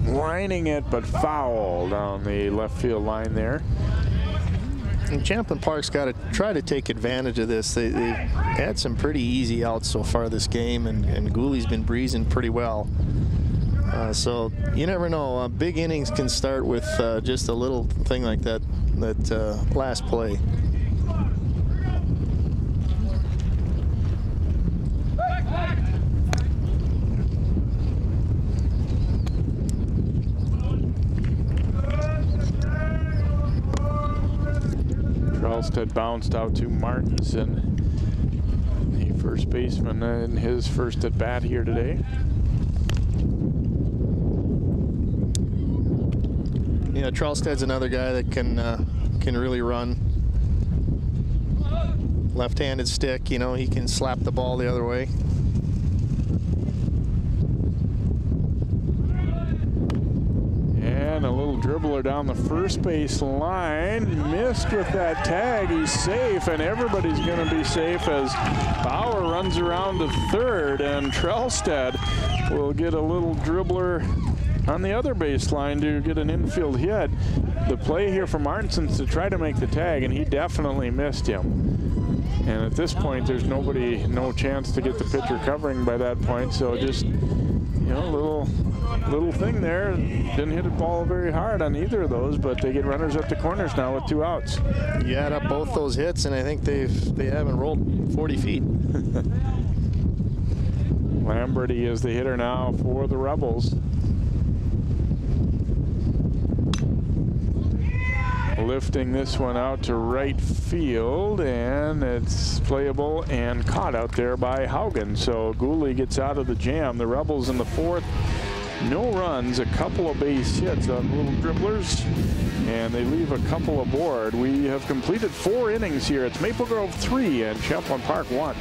Lining it, but foul down the left field line there. And Champlin Park's got to try to take advantage of this. They've had some pretty easy outs so far this game, and Gooley's been breezing pretty well. So you never know. Big innings can start with just a little thing like that last play. Had bounced out to Martinson, the first baseman, in his first at bat here today. Yeah, Trelsted's another guy that can really run. Left-handed stick, you know, he can slap the ball the other way. And a little dribbler down the first base line. Missed with that tag. He's safe, and everybody's going to be safe as Bauer runs around to 3rd, and Trelstead will get a little dribbler on the other baseline to get an infield hit. The play here for Martinson's to try to make the tag, and he definitely missed him. And at this point, there's no chance to get the pitcher covering by that point, so just, you know, little thing there. Didn't hit the ball very hard on either of those, but they get runners at the corners now with 2 outs. You add up both those hits, and I think they haven't rolled 40 feet. Lamberty is the hitter now for the Rebels. Lifting this one out to right field, and it's playable and caught out there by Haugen. So Gooley gets out of the jam. The Rebels in the 4th, no runs, a couple of base hits on little dribblers, and they leave a couple aboard. We have completed 4 innings here. It's Maple Grove 3 and Champlin Park 1.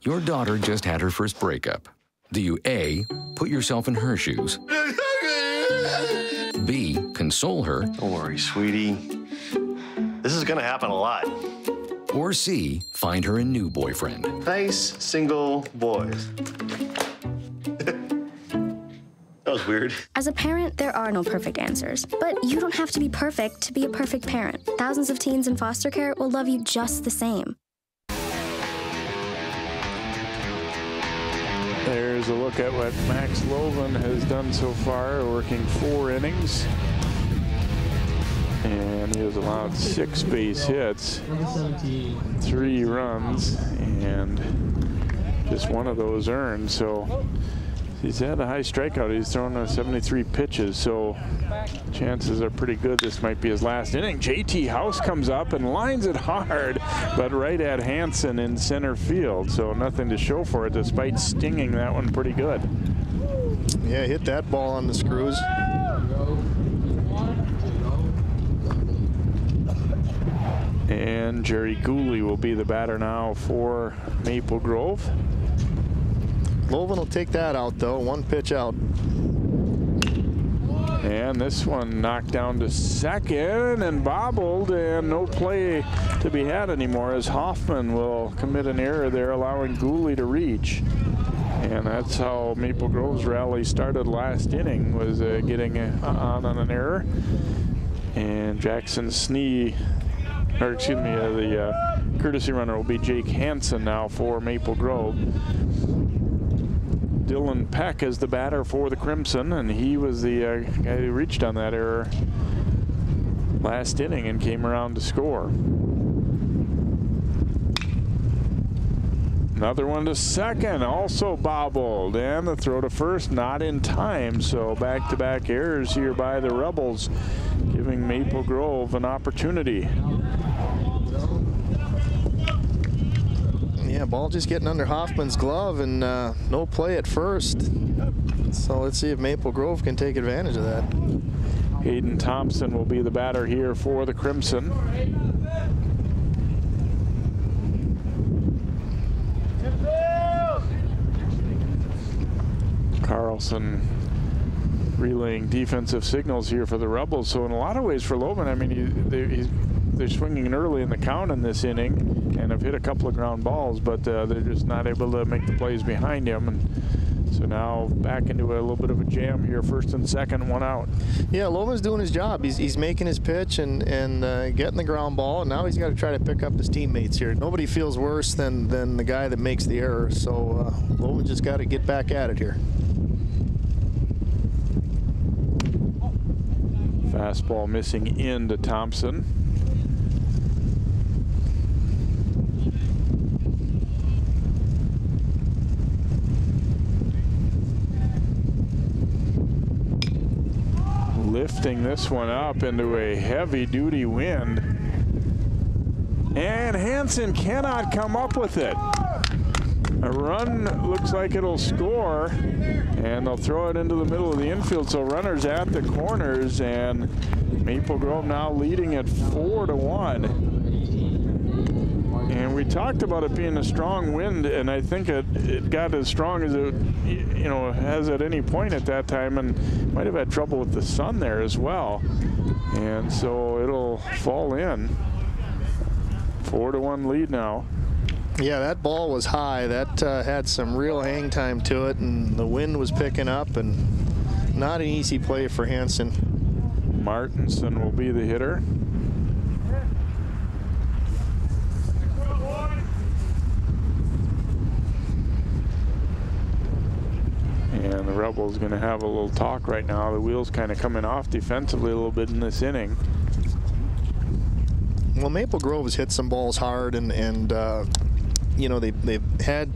Your daughter just had her first breakup. Do you A, put yourself in her shoes? B, console her? Don't worry, sweetie. This is gonna happen a lot. Or C, find her a new boyfriend? Nice, single boys. That was weird. As a parent, there are no perfect answers. But you don't have to be perfect to be a perfect parent. Thousands of teens in foster care will love you just the same. There's a look at what Max Loven has done so far, working 4 innings. And he has allowed 6 base hits, 3 runs, and just 1 of those earned. So he's had a high strikeout. He's thrown 73 pitches, so chances are pretty good this might be his last inning. JT House comes up and lines it hard, but right at Hansen in center field, so nothing to show for it despite stinging that one pretty good. Yeah, hit that ball on the screws. And Jerry Gooley will be the batter now for Maple Grove. Loven will take that out, though. 1 pitch out. And this one knocked down to second and bobbled, and no play to be had anymore as Hoffman will commit an error there, allowing Gooley to reach. And that's how Maple Grove's rally started last inning, was getting on an error. And Jackson Snee, or excuse me, the courtesy runner will be Jake Hansen now for Maple Grove. Dylan Peck is the batter for the Crimson, and he was the guy who reached on that error last inning and came around to score. Another one to second, also bobbled, and the throw to first not in time. So back-to-back errors here by the Rebels, giving Maple Grove an opportunity. Yeah, ball just getting under Hoffman's glove, and no play at first. So let's see if Maple Grove can take advantage of that. Hayden Thompson will be the batter here for the Crimson. Carlson relaying defensive signals here for the Rebels. So in a lot of ways for Loven, I mean, they're swinging early in the count in this inning and have hit a couple of ground balls, but they're just not able to make the plays behind him. And so now back into a little bit of a jam here, first and second, 1 out. Yeah, Loven's doing his job. He's making his pitch and getting the ground ball, and now he's got to try to pick up his teammates here. Nobody feels worse than the guy that makes the error, so Loven just got to get back at it here. Fastball missing into Thompson. Lifting this one up into a heavy-duty wind. And Hansen cannot come up with it. A run looks like it'll score, and they'll throw it into the middle of the infield. So runners at the corners, and Maple Grove now leading at 4-1. And we talked about it being a strong wind, and I think it got as strong as it has at any point at that time, and might have had trouble with the sun there as well. And so it'll fall in. 4-1 lead now. Yeah, that ball was high. That had some real hang time to it, and the wind was picking up, and not an easy play for Hansen. Martinson will be the hitter. And the Rebels going to have a little talk right now. The wheels kind of coming off defensively a little bit in this inning. Well, Maple Grove has hit some balls hard, and they've had,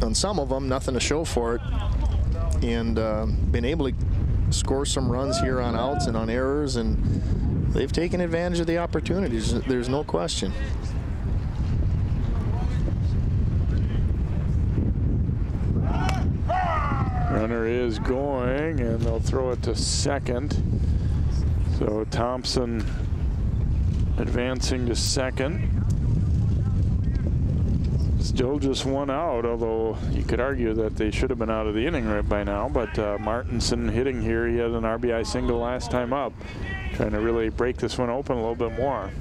on some of them, nothing to show for it, and been able to score some runs here on outs and on errors, and they've taken advantage of the opportunities. There's no question. Runner is going, and they'll throw it to second. So Thompson advancing to second. Still just one out, although you could argue that they should have been out of the inning right by now. But Martinson hitting here. He had an RBI single last time up. Trying to really break this one open a little bit more.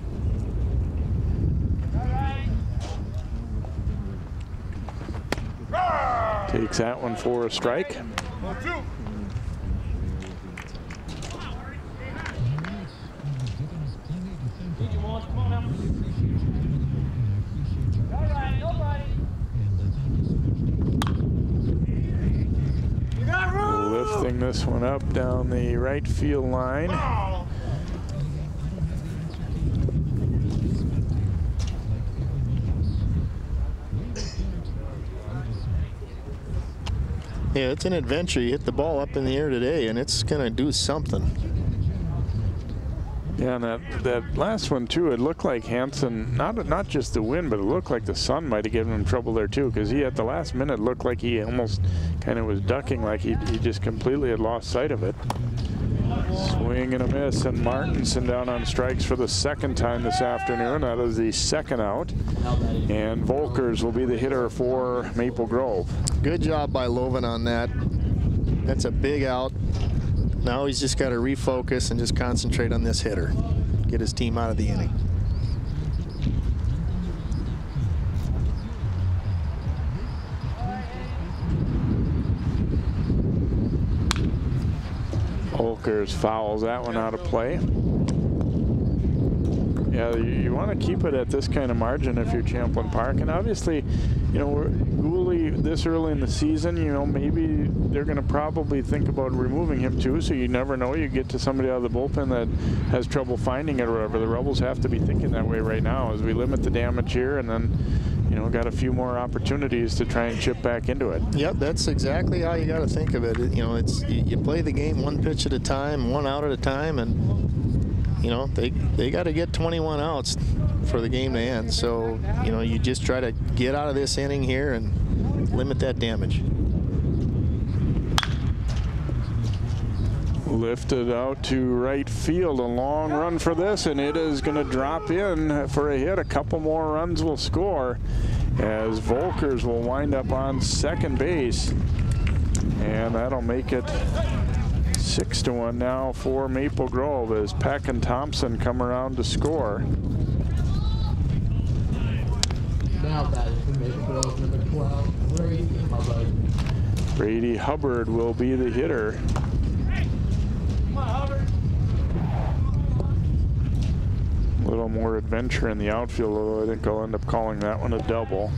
Takes that one for a strike. Lifting this one up down the right field line. Yeah, it's an adventure. You hit the ball up in the air today, and it's going to do something. Yeah, and that last one, too, it looked like Hansen, not just the wind, but it looked like the sun might have given him trouble there, too, because he, at the last minute, looked like he almost kind of was ducking, like he just completely had lost sight of it. Swing and a miss, and Martinson down on strikes for the second time this afternoon. That is the second out. And Volkers will be the hitter for Maple Grove. Good job by Loven on that. That's a big out. Now he's just got to refocus and just concentrate on this hitter. Get his team out of the inning. Volkers fouls that one out of play. Yeah, you want to keep it at this kind of margin if you're Champlin Park. And obviously, you know, Gooley this early in the season, you know, maybe they're going to probably think about removing him too. So you never know. You get to somebody out of the bullpen that has trouble finding it or whatever. The Rebels have to be thinking that way right now as we limit the damage here and then, you know, got a few more opportunities to try and chip back into it. Yep, that's exactly how you got to think of it. You know, it's you play the game one pitch at a time, one out at a time, and you know, they got to get 21 outs for the game to end. So, you know, you just try to get out of this inning here and limit that damage. Lifted out to right field. A long run for this, and it is going to drop in for a hit. A couple more runs will score as Volkers will wind up on second base. And that'll make it 6-1 now for Maple Grove as Peck and Thompson come around to score. Now batting for Maple Grove, number 12, Brady Hubbard. Brady Hubbard will be the hitter. A little more adventure in the outfield, although I think I'll end up calling that one a double.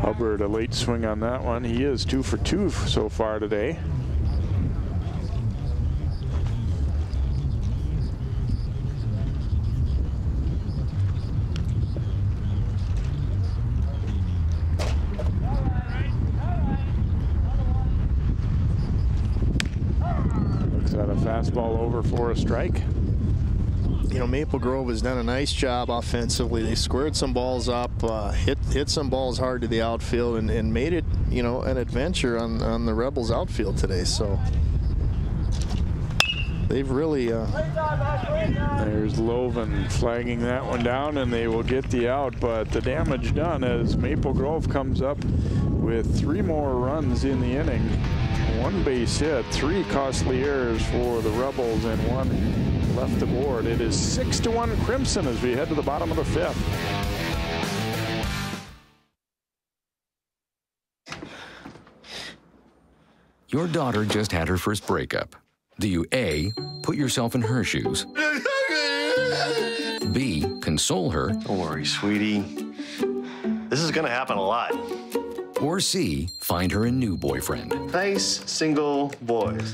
Hubbard, a late swing on that one. He is 2 for 2 so far today. Looks at a fastball over for a strike. You know, Maple Grove has done a nice job offensively. They squared some balls up, hit some balls hard to the outfield, and made it, you know, an adventure on the Rebels outfield today. So they've really. There's Loven flagging that one down, and they will get the out. But the damage done as Maple Grove comes up with 3 more runs in the inning. 1 base hit, 3 costly errors for the Rebels, and 1 left aboard. It is 6-1 Crimson as we head to the bottom of the 5th. Your daughter just had her first breakup. Do you A, put yourself in her shoes? B, console her? Don't worry, sweetie. This is gonna happen a lot. Or C, find her a new boyfriend? Nice, single boys.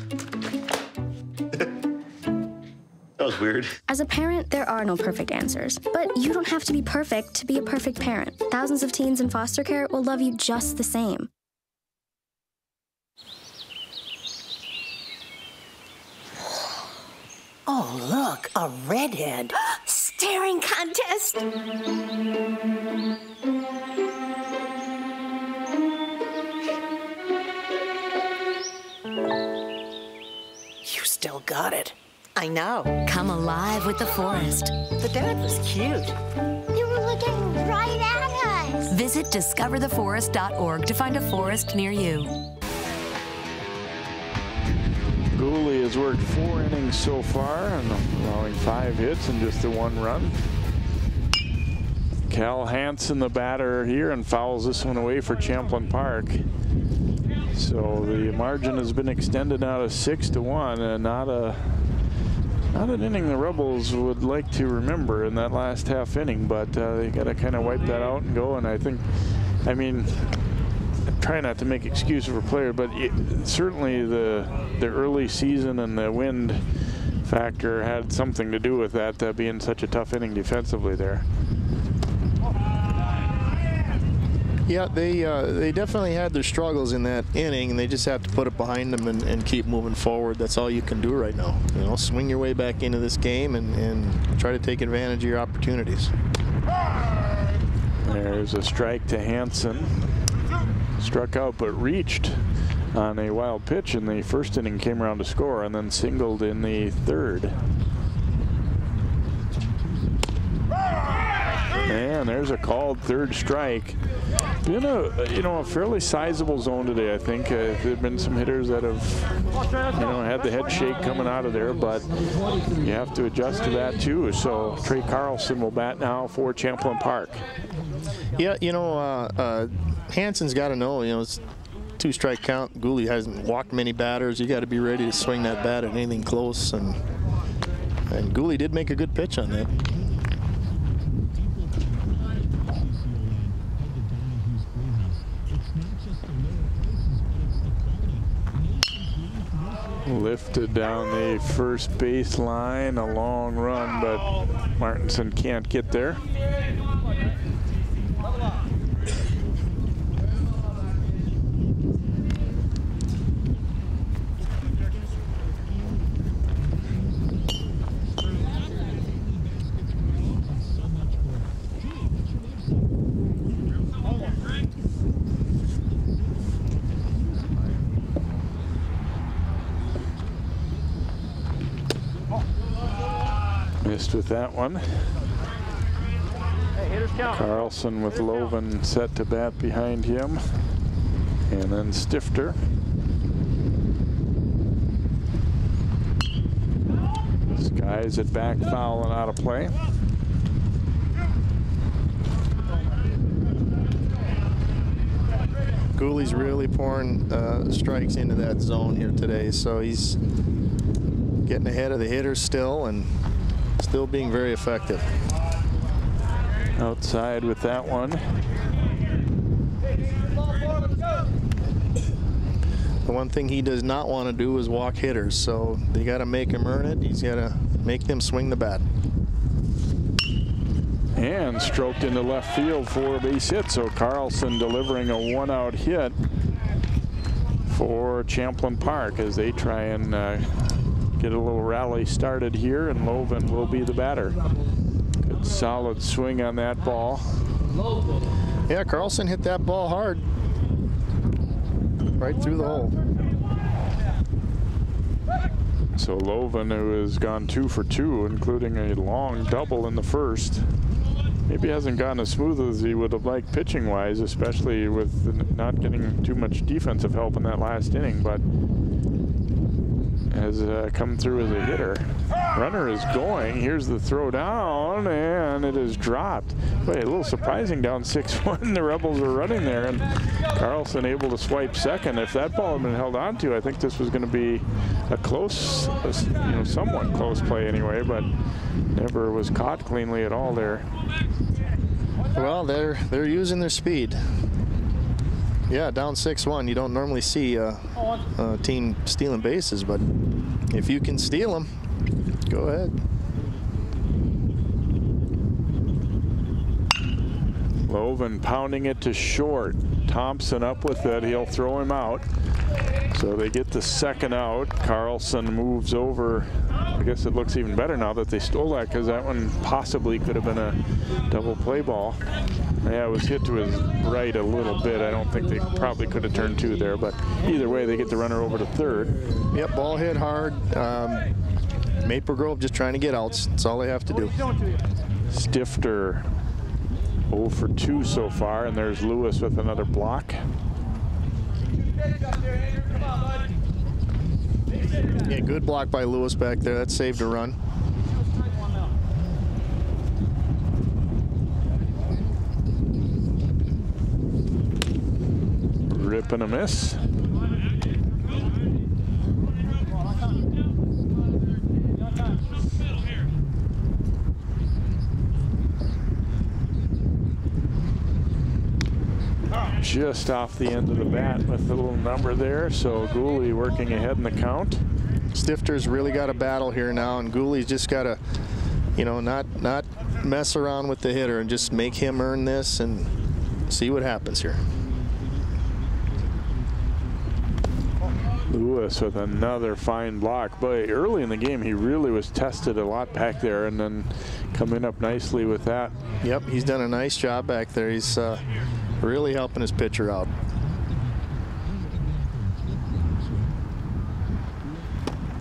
That was weird. As a parent, there are no perfect answers. But you don't have to be perfect to be a perfect parent. Thousands of teens in foster care will love you just the same. Oh, look, a redhead. Staring contest. You still got it. I know. Come alive with the forest. The dad was cute. They were looking right at us. Visit discovertheforest.org to find a forest near you. Gooley has worked 4 innings so far and allowing 5 hits and just the 1 run. Cal Hansen, the batter here, and fouls this one away for Champlin Park. So the margin has been extended now to 6-1, and not an inning the Rebels would like to remember in that last half inning, but they got to kind of wipe that out and go. And I mean, try not to make excuses for players, but certainly the early season and the wind factor had something to do with that being such a tough inning defensively there. Yeah, they definitely had their struggles in that inning, and they just have to put it behind them and keep moving forward. That's all you can do right now. You know, swing your way back into this game and try to take advantage of your opportunities. There's a strike to Hansen. Struck out but reached on a wild pitch in the first inning, came around to score, and then singled in the 3rd. And there's a called 3rd strike. Been a fairly sizable zone today, I think. There have been some hitters that have had the head shake coming out of there, but you have to adjust to that too. So Trey Carlson will bat now for Champlin Park. Yeah, Hansen's got to know, it's 2-strike count. Gooley hasn't walked many batters. You got to be ready to swing that bat at anything close, and Gooley did make a good pitch on that. Lifted down the first base line, a long run, but Martinson can't get there. Missed with that one. Carlson with Loven set to bat behind him. And then Stifter. Skies it back, foul and out of play. Gooley's really pouring strikes into that zone here today, so he's getting ahead of the hitters still and still being very effective. Outside with that one. The one thing he does not want to do is walk hitters, so they got to make him earn it. He's got to make them swing the bat. And stroked into left field for a base hit, so Carlson delivering a 1-out hit for Champlin Park as they try and get a little rally started here, and Loven will be the batter. Good solid swing on that ball. Yeah, Carlson hit that ball hard. Right through the hole. So Loven, who has gone 2 for 2, including a long double in the first. Maybe hasn't gone as smooth as he would have liked pitching-wise, especially with not getting too much defensive help in that last inning, but has come through as a hitter. Runner is going. Here's the throw down, and it is dropped. Boy, a little surprising down 6-1. The Rebels are running there, and Carlson able to swipe second. If that ball had been held on to, I think this was going to be a close, somewhat close play anyway, but never was caught cleanly at all there. Well, they're using their speed. Yeah, down 6-1. You don't normally see a team stealing bases, but if you can steal them, go ahead. Loven pounding it to short. Thompson up with it. He'll throw him out. So they get the second out. Carlson moves over. I guess it looks even better now that they stole that, because that one possibly could have been a double play ball. Yeah, it was hit to his right a little bit. I don't think they probably could have turned 2 there, but either way, they get the runner over to third. Yep, ball hit hard. Maple Grove just trying to get outs. That's all they have to do. Stifter 0 for 2 so far, and there's Lewis with another block. Yeah, good block by Lewis back there. That saved a run. Rip and a miss. Just off the end of the bat with the little number there, so Gooley working ahead in the count. Stifter's really got a battle here now, and Gooley's just got to, you know, not mess around with the hitter and just make him earn this and see what happens here. Lewis with another fine block, but early in the game he really was tested a lot back there, and then coming up nicely with that. Yep, he's done a nice job back there. He's really helping his pitcher out.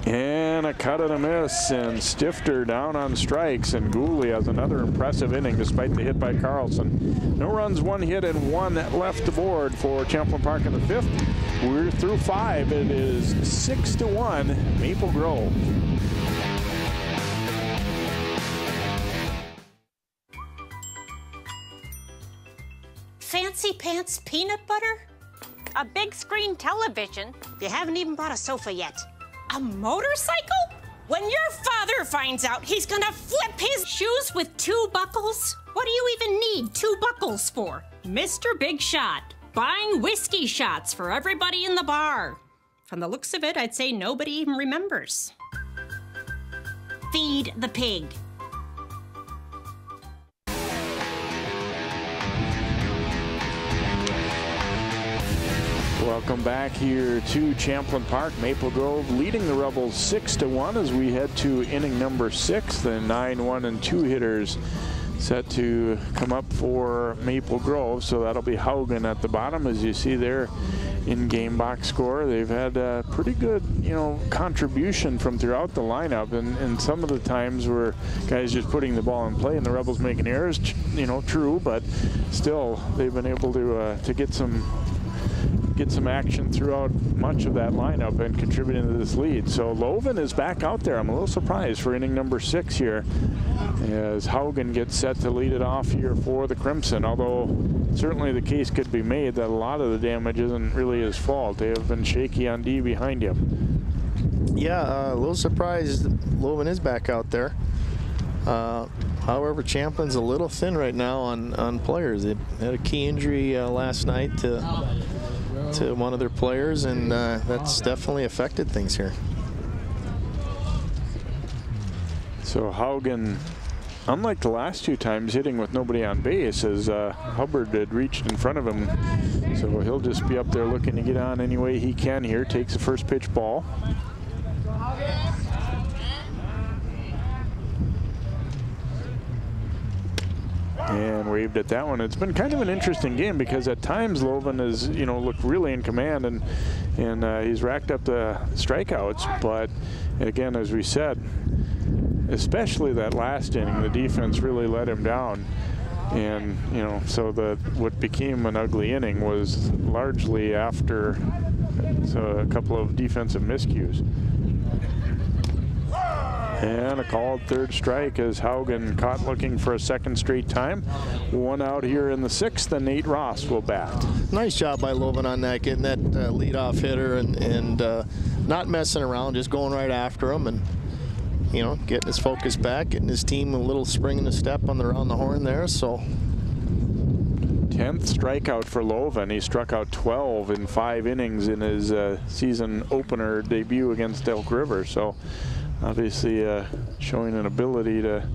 And a cut and a miss, and Stifter down on strikes, and Gooley has another impressive inning despite the hit by Carlson. No runs, 1 hit, and 1 left to board for Champlin Park in the 5th. We're through 5. It is 6-1 Maple Grove. Fancy pants peanut butter? A big screen television? You haven't even bought a sofa yet. A motorcycle? When your father finds out, he's gonna flip his shoes with 2 buckles? What do you even need 2 buckles for? Mr. Big Shot, buying whiskey shots for everybody in the bar. From the looks of it, I'd say nobody even remembers. Feed the pig. Welcome back here to Champlin Park. Maple Grove leading the Rebels 6-1 as we head to inning number 6. The 9-1 and 2 hitters set to come up for Maple Grove. So that'll be Haugen at the bottom, as you see there in game box score. They've had a pretty good, you know, contribution from throughout the lineup, and some of the times were guys just putting the ball in play and the Rebels making errors, you know, true, but still they've been able to get some action throughout much of that lineup and contributing to this lead. So Loven is back out there. I'm a little surprised for inning number 6 here as Haugen gets set to lead it off here for the Crimson, although certainly the case could be made that a lot of the damage isn't really his fault. They have been shaky on D behind him. Yeah, a little surprised Loven is back out there. However, Champlin's a little thin right now on players. They had a key injury last night to one of their players, and that's definitely affected things here. So Haugen, unlike the last 2 times, hitting with nobody on base, as Hubbard had reached in front of him. So he'll just be up there looking to get on any way he can here. Takes the first pitch ball. And waved at that one. It's been kind of an interesting game because at times Loven has, you know, looked really in command, and he's racked up the strikeouts. But again, as we said, especially that last inning, the defense really let him down. And, you know, so what became an ugly inning was largely after a couple of defensive miscues. And a called third strike as Haugen caught looking for a second straight time. 1 out here in the 6th, and Nate Ross will bat. Nice job by Loven on that, getting that leadoff hitter and not messing around, just going right after him, and, you know, getting his focus back, getting his team a little spring in the step on the horn there. So 10th strikeout for Loven. He struck out 12 in 5 innings in his season opener debut against Elk River. So obviously showing an ability to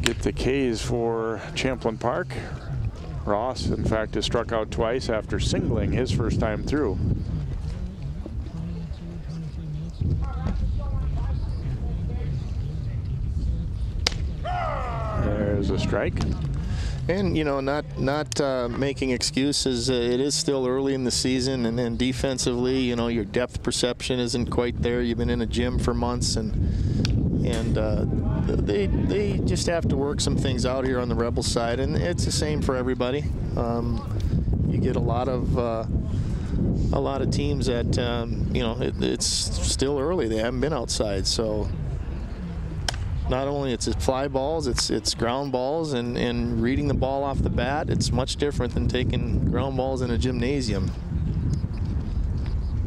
get the Ks for Champlin Park. Ross, in fact, has struck out twice after singling his first time through. There's a strike. And, you know, not making excuses. It is still early in the season, and then defensively, you know, your depth perception isn't quite there. You've been in a gym for months, and And they just have to work some things out here on the Rebel side, and it's the same for everybody. You get a lot of teams that you know, it's still early. They haven't been outside, so not only it's fly balls, it's ground balls, and reading the ball off the bat. It's much different than taking ground balls in a gymnasium.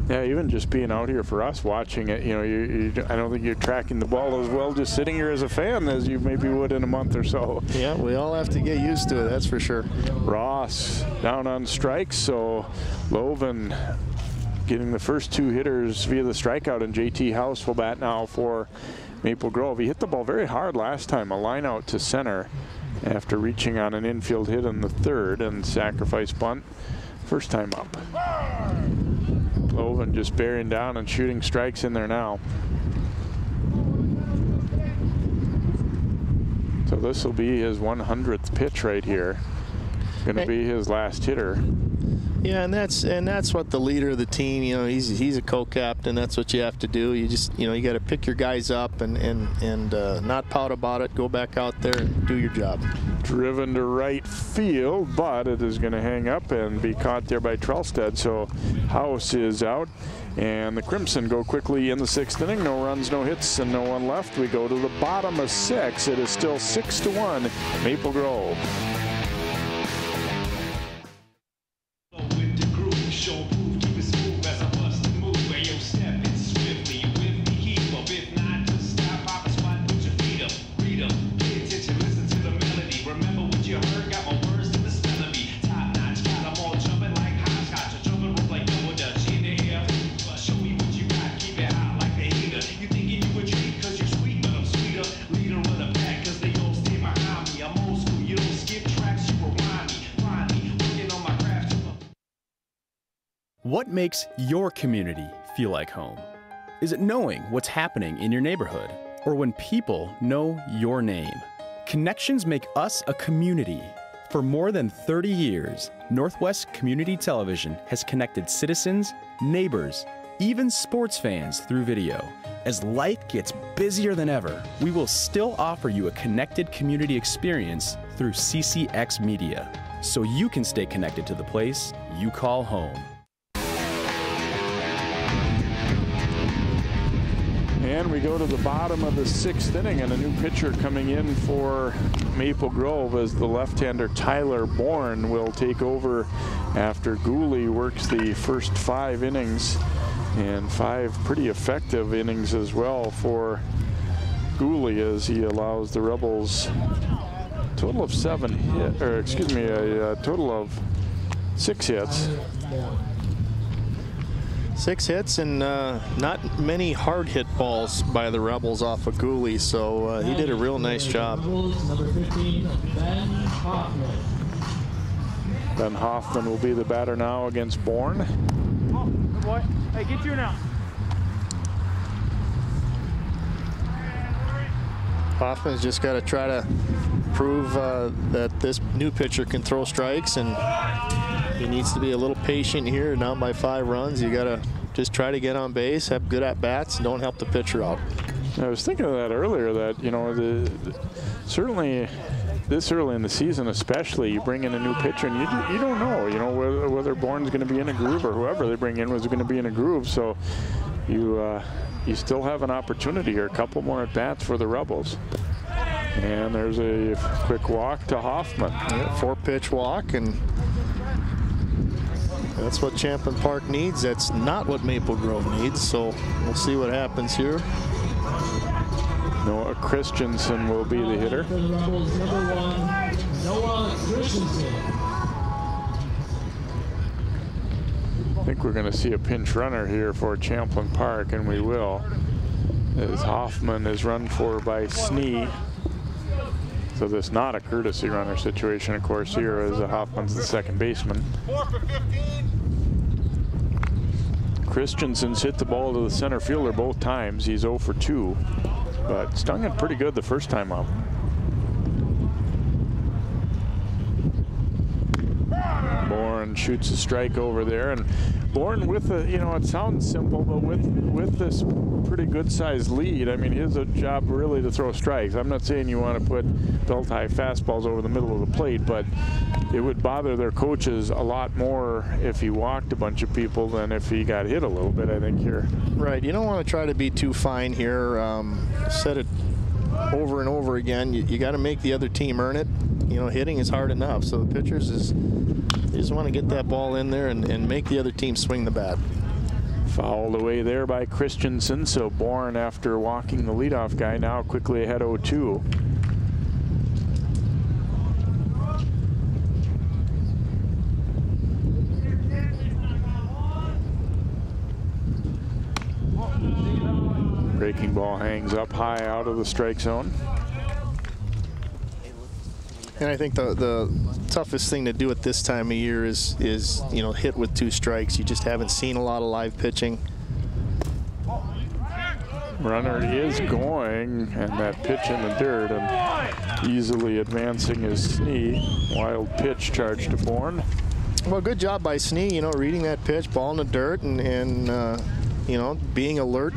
Yeah, even just being out here for us watching it, you know, I don't think you're tracking the ball as well just sitting here as a fan as you maybe would in a month or so. Yeah, we all have to get used to it, that's for sure. Ross down on strikes, so Loven getting the first 2 hitters via the strikeout, and JT House will bat now for Maple Grove. He hit the ball very hard last time, a line out to center after reaching on an infield hit in the 3rd and sacrifice bunt first time up. Loven just bearing down and shooting strikes in there now. So this will be his 100th pitch right here. Going to be his last hitter. Yeah, and that's what the leader of the team, you know, he's a co-captain. That's what you have to do. You just, you know, you got to pick your guys up and not pout about it. Go back out there and do your job. Driven to right field, but it is going to hang up and be caught there by Trelstead. So House is out, and the Crimson go quickly in the 6th inning. No runs, no hits, and no one left. We go to the bottom of 6. It is still 6-1 Maple Grove. What makes your community feel like home? Is it knowing what's happening in your neighborhood, or when people know your name? Connections make us a community. For more than 30 years, Northwest Community Television has connected citizens, neighbors, even sports fans through video. As life gets busier than ever, we will still offer you a connected community experience through CCX Media, so you can stay connected to the place you call home. And we go to the bottom of the 6th inning, and a new pitcher coming in for Maple Grove as the left-hander Tyler Bourne will take over after Gooley works the first 5 innings, and 5 pretty effective innings as well for Gooley as he allows the Rebels a total of 7 hits, or excuse me, a total of 6 hits. 6 hits and not many hard hit balls by the Rebels off of Gooley, so he did a real nice job. Number 15, Ben Hoffman. Ben Hoffman will be the batter now against Bourne. Oh, good boy. Hey, get you now. Hoffman's just got to try to prove that this new pitcher can throw strikes, and he needs to be a little patient here. Down by 5 runs, you got to just try to get on base, have good at-bats, and don't help the pitcher out. I was thinking of that earlier, that, you know, certainly this early in the season especially, you bring in a new pitcher and you don't know, you know, whether Bourne's going to be in a groove or whoever they bring in was going to be in a groove. So you still have an opportunity here, a couple more at-bats for the Rebels. And there's a quick walk to Hoffman. Yeah, 4-pitch walk, and that's what Champlin Park needs. That's not what Maple Grove needs, so we'll see what happens here. Noah Christensen will be the hitter. For the Rebels, number 1, Noah Christensen. I think we're going to see a pinch runner here for Champlin Park, and we will, as Hoffman is run for by Snee. So this is not a courtesy runner situation, of course, here as Hoffman's the second baseman. Christensen's hit the ball to the center fielder both times. He's 0 for 2, but stung it pretty good the first time up. Bourne shoots a strike over there, and Bourne with a, you know, it sounds simple, but with this pretty good sized lead, I mean, his job really to throw strikes. I'm not saying you want to put belt high fastballs over the middle of the plate, but it would bother their coaches a lot more if he walked a bunch of people than if he got hit a little bit, I think, here. Right. You don't want to try to be too fine here. Set it over and over again. You got to make the other team earn it. You know, hitting is hard enough. So the pitchers you just want to get that ball in there and make the other team swing the bat. Fouled away there by Christensen. So Bourne, after walking the leadoff guy, now quickly ahead 0-2. Breaking ball hangs up high out of the strike zone. And I think the toughest thing to do at this time of year is you know, hit with 2 strikes. You just haven't seen a lot of live pitching. Runner is going, and that pitch in the dirt, and easily advancing is Snee. Wild pitch charge to Bourne. Well, good job by Snee, you know, reading that pitch, ball in the dirt, and you know, being alert,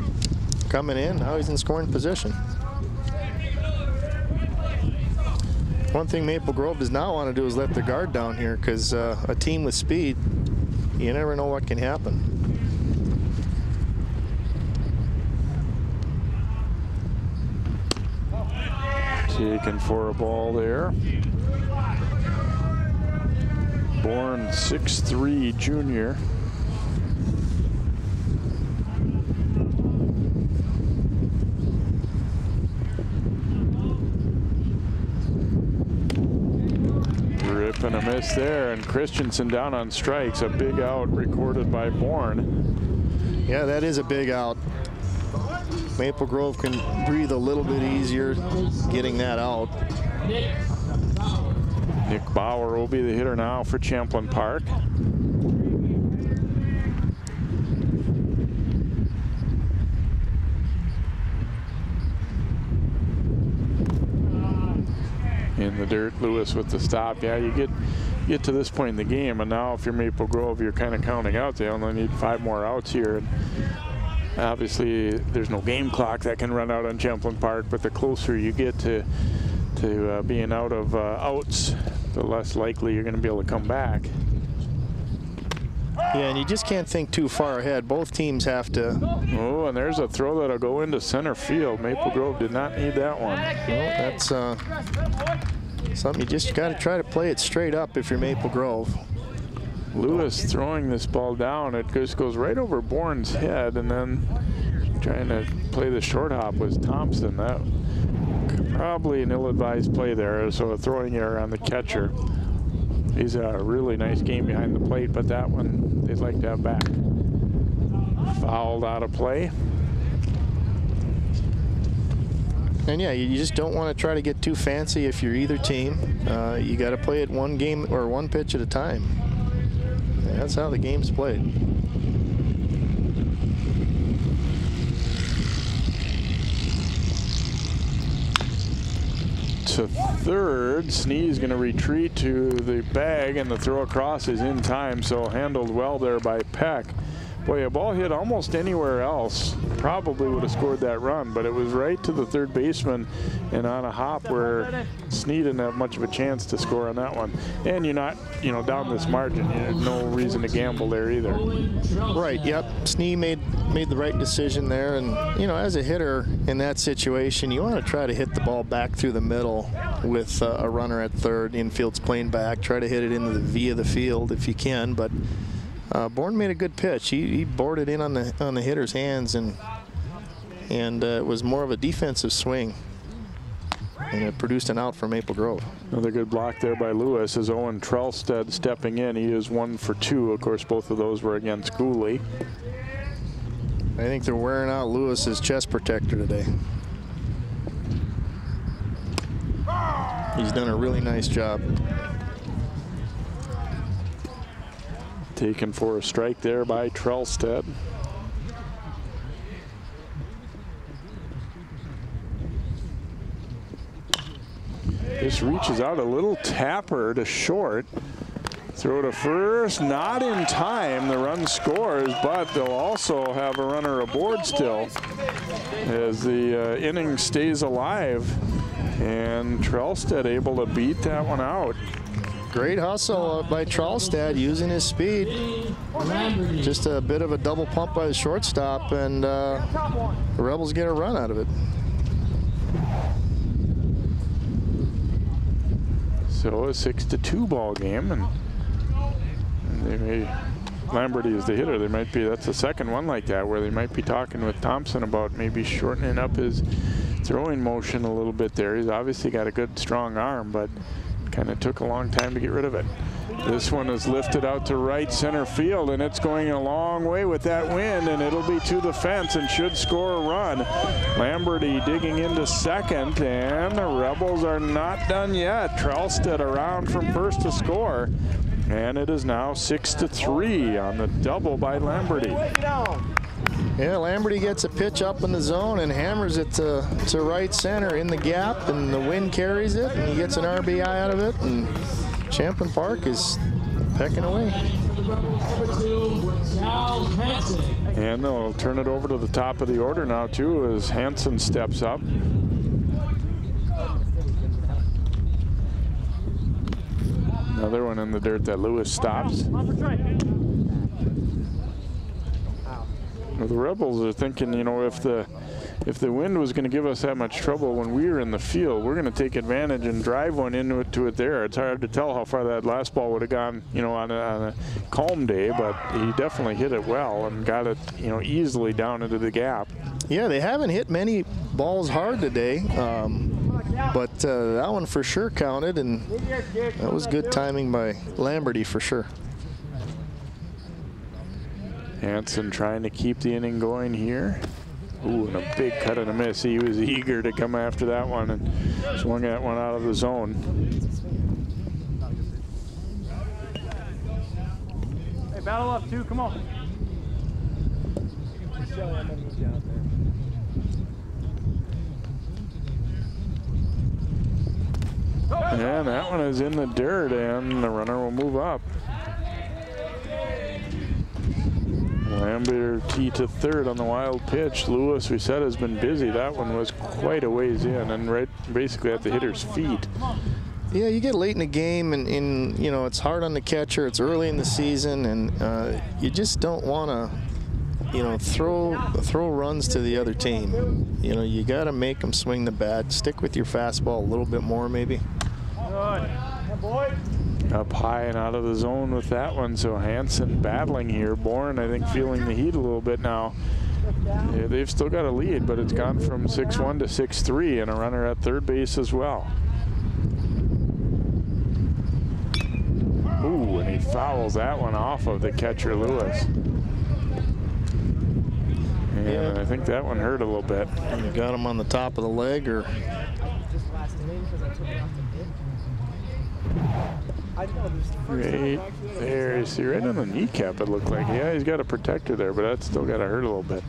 coming in. Now he's in scoring position. One thing Maple Grove does not want to do is let the guard down here, because a team with speed, you never know what can happen. Taken for a ball there. Bourne, 6'3" junior. And a miss there, and Christensen down on strikes. A big out recorded by Bourne. Yeah, that is a big out. Maple Grove can breathe a little bit easier getting that out. Nick Bauer will be the hitter now for Champlin Park. In the dirt, Lewis with the stop. Yeah, you get to this point in the game, and now if you're Maple Grove, you're kind of counting out. They only need 5 more outs here. And obviously, there's no game clock that can run out on Champlin Park, but the closer you get to being out of outs, the less likely you're going to be able to come back. Yeah, and you just can't think too far ahead. Both teams have to. Oh, and there's a throw that'll go into center field. Maple Grove did not need that one. Well, that's something you just got to try to play it straight up if you're Maple Grove. Lewis throwing this ball down. It just goes right over Bourne's head, and then trying to play the short hop was Thompson. That probably an ill-advised play there, so a throwing error on the catcher. He's a really nice game behind the plate, but that one they'd like to have back. Fouled out of play. And yeah, you just don't want to try to get too fancy if you're either team. You got to play it one game or one pitch at a time. And that's how the game's played. To third, Snee's going to retreat to the bag, and the throw across is in time, so handled well there by Peck. Boy, a ball hit almost anywhere else probably would have scored that run, but it was right to the third baseman and on a hop where Snee didn't have much of a chance to score on that one. And you're not, you know, down this margin. You have no reason to gamble there either. Right, yep. Snee made the right decision there, and, you know, as a hitter in that situation, you want to try to hit the ball back through the middle with a runner at third, infield's playing back, try to hit it into the V of the field if you can, but Bourne made a good pitch. He bored it in on the hitter's hands, and it was more of a defensive swing, and it produced an out for Maple Grove. Another good block there by Lewis as Owen Trelstead stepping in. He is 1 for 2. Of course, both of those were against Cooley. I think they're wearing out Lewis's chest protector today. He's done a really nice job. Taken for a strike there by Trelstead. This reaches out a little tapper to short. Throw to first, not in time. The run scores, but they'll also have a runner aboard still as the inning stays alive. And Trelstad able to beat that one out. Great hustle by Trelstad using his speed. Just a bit of a double pump by the shortstop, and the Rebels get a run out of it. So a 6-2 ball game, and they may, Lamberty is the hitter. They might be, that's the second one like that where they might be talking with Thompson about maybe shortening up his throwing motion a little bit there. He's obviously got a good strong arm, but kind of took a long time to get rid of it. This one is lifted out to right center field, and it's going a long way with that wind, and it'll be to the fence and should score a run. Lamberty digging into second, and the Rebels are not done yet. Trelstad around from first to score, and it is now 6-3 on the double by Lamberty. Yeah, Lamberty gets a pitch up in the zone and hammers it to right center in the gap, and the wind carries it, and he gets an RBI out of it, and Champlin Park is pecking away. And they'll turn it over to the top of the order now, too, as Hansen steps up. Another one in the dirt that Lewis stops. Well, the Rebels are thinking, you know, if the wind was going to give us that much trouble when we were in the field, we're going to take advantage and drive one into it there. It's hard to tell how far that last ball would have gone, you know, on a calm day, but he definitely hit it well and got it, you know, easily down into the gap. Yeah, they haven't hit many balls hard today, but that one for sure counted, and that was good timing by Lamberty for sure. Hansen trying to keep the inning going here. Ooh, and a big cut and a miss. He was eager to come after that one and swung that one out of the zone. Hey, battle up two, come on. And that one is in the dirt, and the runner will move up. Lamberty to third on the wild pitch. Lewis, we said, has been busy. That one was quite a ways in and right basically at the hitter's feet. Yeah, you get late in the game, and you know, it's hard on the catcher. It's early in the season, and you just don't want to, you know, throw runs to the other team. You know, you got to make them swing the bat. Stick with your fastball a little bit more, maybe. Good. Yeah, boy. Up high and out of the zone with that one, so Hansen battling here. Bourne, I think, feeling the heat a little bit now. Yeah, they've still got a lead, but it's gone from 6-1 to 6-3, and a runner at third base as well. Ooh, and he fouls that one off of the catcher, Lewis. And yeah, I think that one hurt a little bit. And you got him on the top of the leg, or... Right there, you see, right on the kneecap it looked like. Yeah, he's got a protector there, but that's still got to hurt a little bit.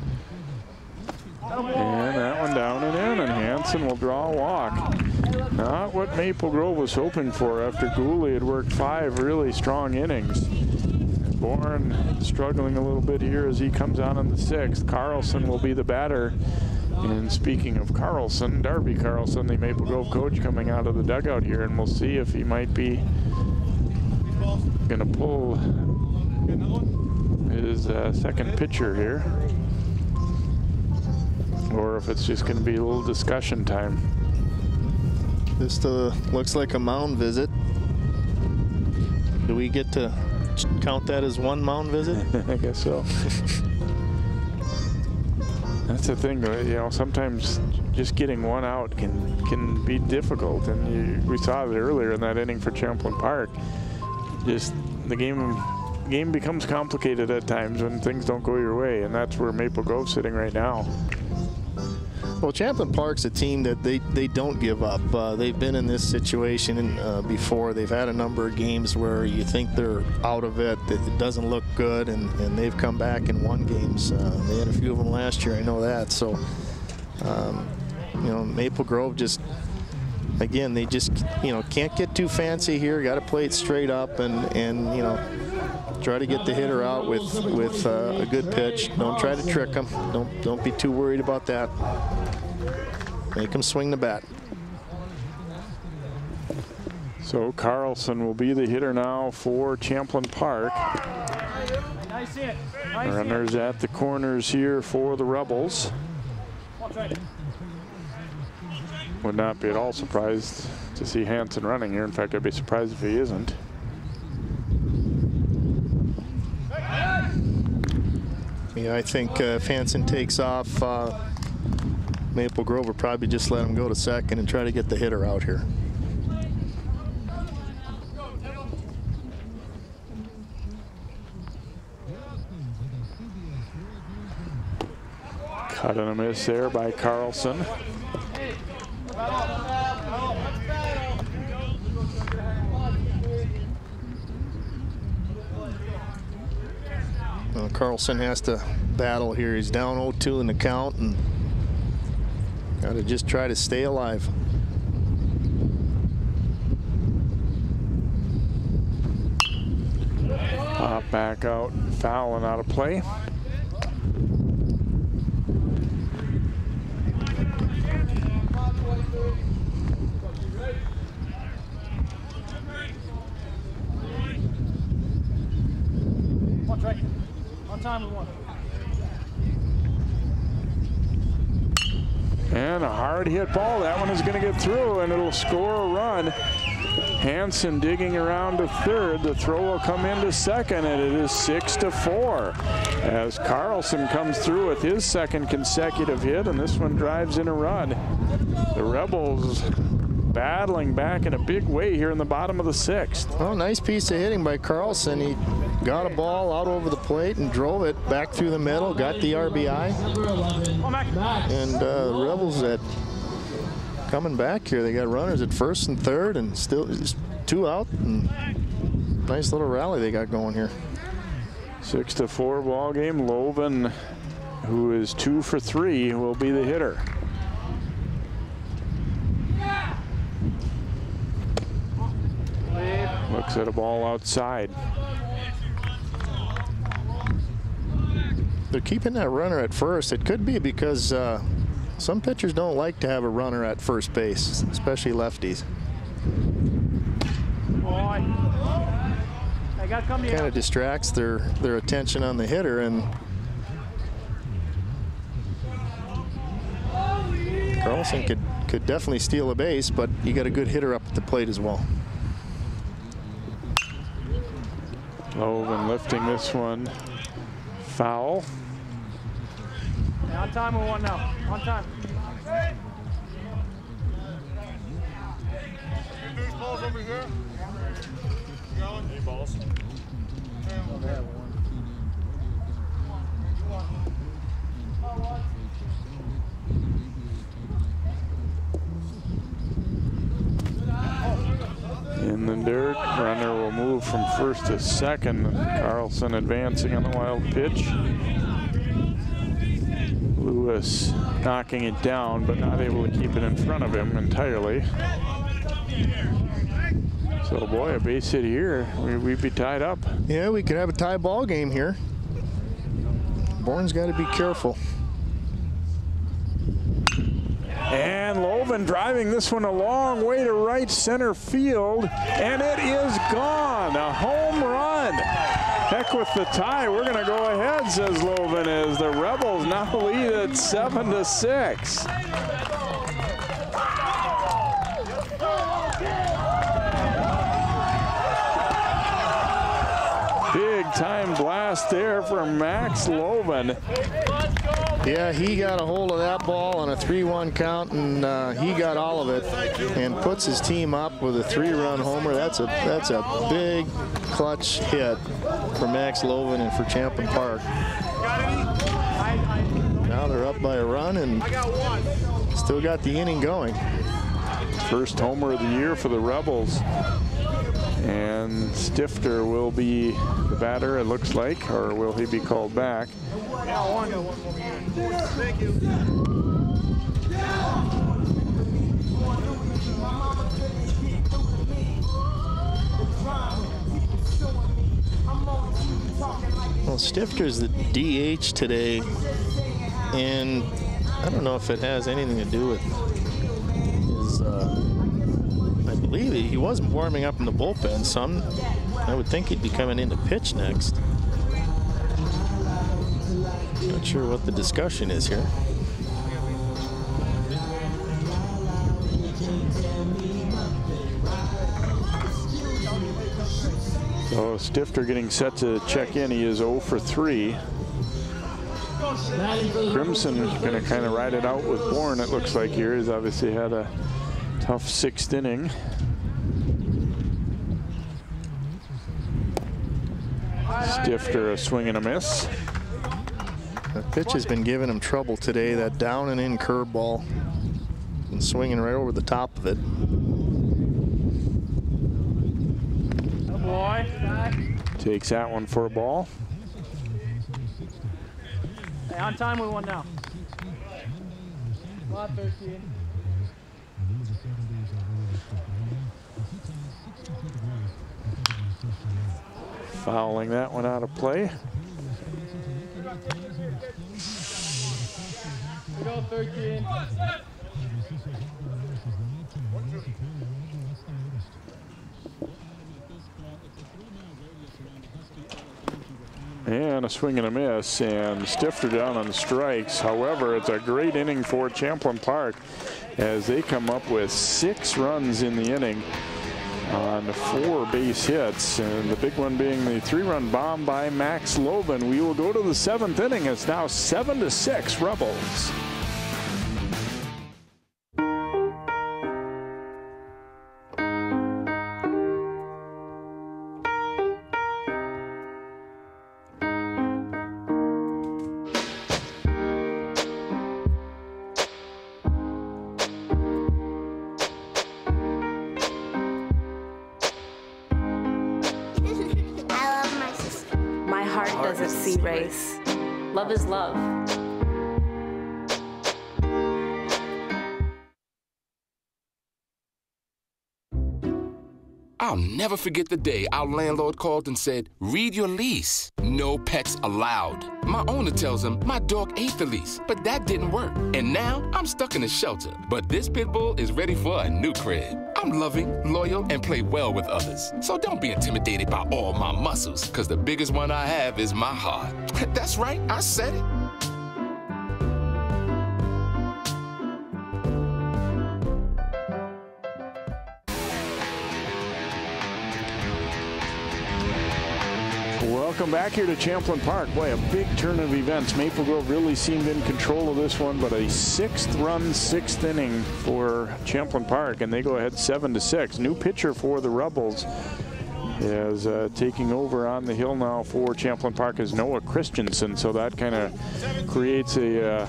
And that one down and in, and Hansen will draw a walk. Not what Maple Grove was hoping for after Gooley had worked 5 really strong innings. Bourne struggling a little bit here as he comes on in the 6th. Carlson will be the batter. And speaking of Carlson, Darby Carlson, the Maple Grove coach, coming out of the dugout here, and we'll see if he might be going to pull his second pitcher here, or if it's just going to be a little discussion time. This looks like a mound visit. Do we get to count that as one mound visit? I guess so. That's the thing, you know, sometimes just getting one out can be difficult, and we saw it earlier in that inning for Champlin Park. Just the game becomes complicated at times when things don't go your way, and that's where Maple Grove's sitting right now. Well, Champlin Park's a team that they don't give up. They've been in this situation before. They've had a number of games where you think they're out of it, that it doesn't look good, and they've come back and won games. They had a few of them last year, I know that. So, you know, Maple Grove just again, they just, you know, can't get too fancy here. Got to play it straight up and you know, try to get the hitter out with a good pitch. Don't try to trick him. Don't be too worried about that. Make him swing the bat. So Carlson will be the hitter now for Champlin Park. Nice hit. Nice Runners hit. at the corners here for the Rebels. Would not be at all surprised to see Hansen running here. In fact, I'd be surprised if he isn't. Yeah, I think if Hansen takes off, Maple Grove will probably just let him go to second and try to get the hitter out here. Cut and a miss there by Carlson. Well, Carlson has to battle here. He's down 0-2 in the count and got to just try to stay alive. Pop back out, foul and out of play. On time with one. And a hard hit ball. That one is going to get through and it'll score a run. Hansen digging around to third. The throw will come into second and it is 6-4 as Carlson comes through with his second consecutive hit, and this one drives in a run. The Rebels battling back in a big way here in the bottom of the sixth. Oh, nice piece of hitting by Carlson. He got a ball out over the plate and drove it back through the middle, got the RBI. And Rebels at coming back here. They got runners at first and third and still just 2 out. And nice little rally they got going here. 6-4 ball game. Loven, who is 2 for 3, will be the hitter. Looks at a ball outside. They're keeping that runner at first. It could be because some pitchers don't like to have a runner at first base, especially lefties. Kind of distracts their attention on the hitter, and Carlson could definitely steal a base, but you got a good hitter up at the plate as well. Loven lifting this one foul. Yeah, on time with one now. On time. There's balls over here. Any balls? In the dirt, runner will move from first to second. Carlson advancing on the wild pitch. Lewis knocking it down, but not able to keep it in front of him entirely. So, boy, a base hit here, we'd be tied up. Yeah, we could have a tie ball game here. Bourne's got to be careful. And Loven driving this one a long way to right center field, and it is gone. A home run. Heck with the tie. We're going to go ahead, says Loven, as the Rebels now lead at 7-6. Big time blast there from Max Loven. Yeah, he got a hold of that ball on a 3-1 count, and he got all of it and puts his team up with a 3-run homer. That's a big clutch hit for Max Loven and for Champlin Park. Now they're up by a run and still got the inning going. First homer of the year for the Rebels. And Stifter will be the batter, it looks like, or will he be called back? Thank you. Well, Stifter's the DH today, and I don't know if it has anything to do with his, I believe he wasn't warming up in the bullpen, so I would think he'd be coming in to pitch next. Not sure what the discussion is here. So Stifter getting set to check in. He is 0 for 3. Crimson going to kind of ride it out with Bourne, it looks like here. He's obviously had a tough 6th inning. Stifter a swing and a miss. That pitch has been giving him trouble today. That down and in curveball. Been swinging right over the top of it. Boy. Takes that one for a ball. Hey, on time with 1 now. Come on, 13. Fouling that one out of play. Go 13. And a swing and a miss, and Stifter down on the strikes. However, it's a great inning for Champlin Park as they come up with 6 runs in the inning on 4 base hits, and the big one being the 3-run bomb by Max Loven. We will go to the 7th inning. It's now 7-6 Rebels. Race. Love is love. I'll never forget the day our landlord called and said, read your lease. No pets allowed. My owner tells him my dog ate the lease, but that didn't work. And now I'm stuck in a shelter. But this pit bull is ready for a new crib. I'm loving, loyal, and play well with others. So don't be intimidated by all my muscles, because the biggest one I have is my heart. That's right, I said it. Welcome back here to Champlin Park. Boy, a big turn of events. Maple Grove really seemed in control of this one, but a 6th-run, 6th inning for Champlin Park, and they go ahead 7-6. New pitcher for the Rebels is taking over on the hill now for Champlin Park is Noah Christensen, so that kind of creates a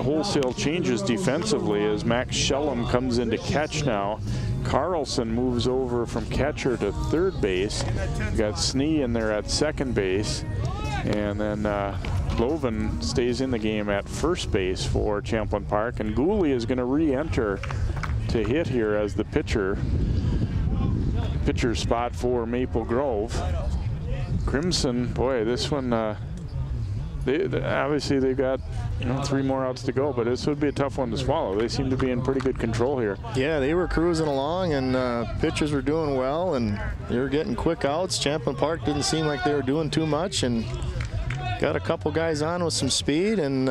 wholesale changes defensively as Max Shellum comes in to catch now. Carlson moves over from catcher to 3rd base. We got Snee in there at 2nd base. And then Loven stays in the game at 1st base for Champlin Park. And Gooley is going to re-enter to hit here as the pitcher spot for Maple Grove. Crimson, boy, this one, obviously they've got 3 more outs to go, but this would be a tough one to swallow. They seem to be in pretty good control here. Yeah, they were cruising along, and pitchers were doing well, and they were getting quick outs. Champlin Park didn't seem like they were doing too much, and got a couple guys on with some speed, and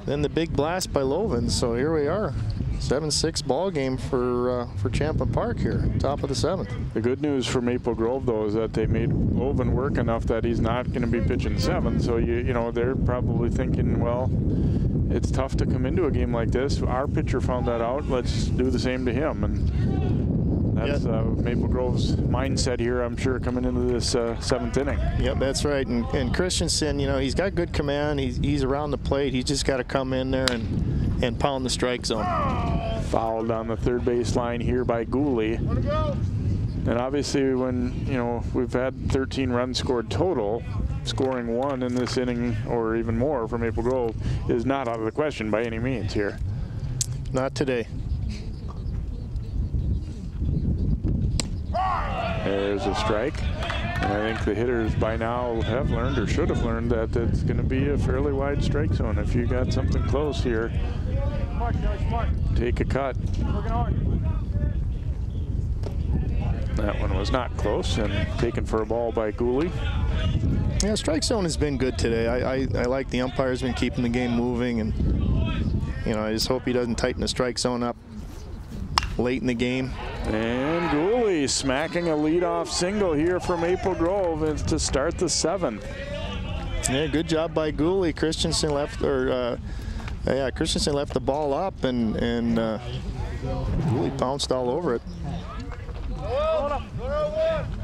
then the big blast by Loven. So here we are. 7-6 ball game for Champlin Park here, top of the 7th. The good news for Maple Grove, though, is that they made Loven work enough that he's not going to be pitching 7th. So you know they're probably thinking, well, it's tough to come into a game like this. Our pitcher found that out. Let's do the same to him, and that's Maple Grove's mindset here, I'm sure, coming into this 7th inning. Yep, that's right. And Christensen, he's got good command. He's around the plate. He's just got to come in there and pound the strike zone. Fouled on the 3rd base line here by Gooley. And obviously when, we've had 13 runs scored total, scoring 1 in this inning or even more for Maple Grove is not out of the question by any means here. Not today. There's a strike. And I think the hitters by now have learned, or should have learned, that it's going to be a fairly wide strike zone. If you got something close here, take a cut. That one was not close and taken for a ball by Gooley. Yeah, strike zone has been good today. I like the umpire's been keeping the game moving, and you know, I just hope he doesn't tighten the strike zone up late in the game. And Gooley smacking a leadoff single here for Maple Grove to start the 7th. Yeah, good job by Gooley. Christensen left, Christensen left the ball up, and Gooley bounced all over it.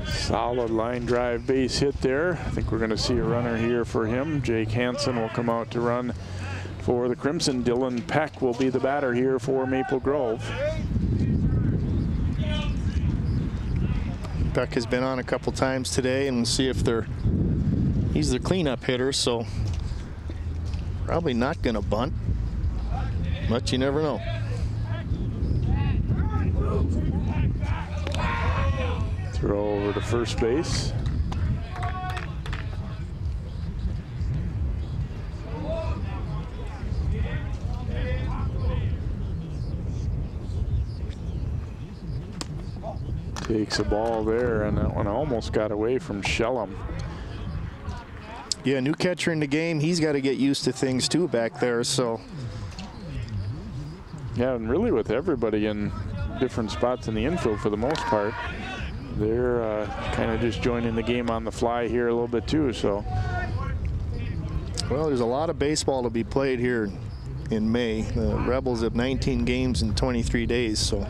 Solid line drive base hit there. I think we're going to see a runner here for him. Jake Hansen will come out to run for the Crimson. Dylan Peck will be the batter here for Maple Grove. Peck has been on a couple times today, and we'll see if he's the cleanup hitter, so probably not going to bunt, but you never know. Throw over to first base. Takes a ball there, and that one almost got away from Shellum. Yeah, new catcher in the game. He's got to get used to things too back there. So. Yeah, and really with everybody in different spots in the infield for the most part, they're kind of just joining the game on the fly here a little bit too. So. Well, there's a lot of baseball to be played here in May. The Rebels have 19 games in 23 days. So.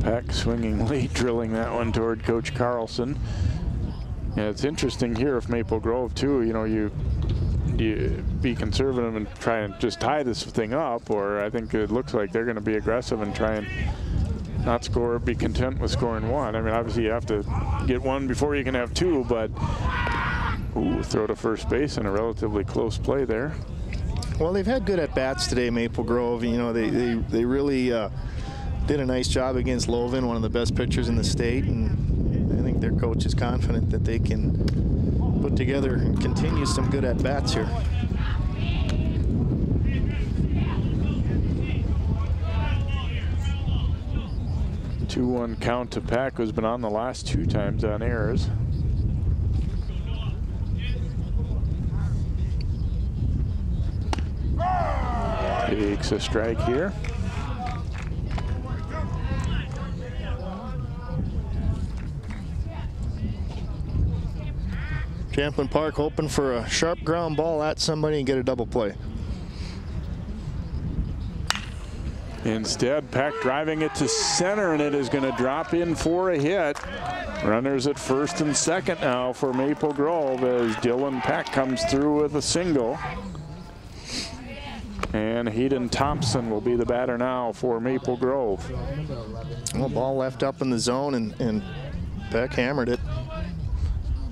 Peck swinging late, drilling that one toward Coach Carlson. Yeah, it's interesting here if Maple Grove too, you know, you be conservative and try and just tie this thing up, or I think it looks like they're going to be aggressive and try and not score, be content with scoring one. I mean, obviously you have to get one before you can have two, but throw to first base in a relatively close play there. Well, they've had good at-bats today, Maple Grove. You know, they really did a nice job against Lovin, one of the best pitchers in the state, and I think their coach is confident that they can put together and continue some good at-bats here. Two-one count to Peck, who's been on the last 2 times on errors. Takes a strike here. Champlin Park hoping for a sharp ground ball at somebody and get a double play. Instead, Peck driving it to center, and it is going to drop in for a hit. Runners at first and second now for Maple Grove as Dylan Peck comes through with a single. And Hayden Thompson will be the batter now for Maple Grove. Well, ball left up in the zone, and Peck hammered it.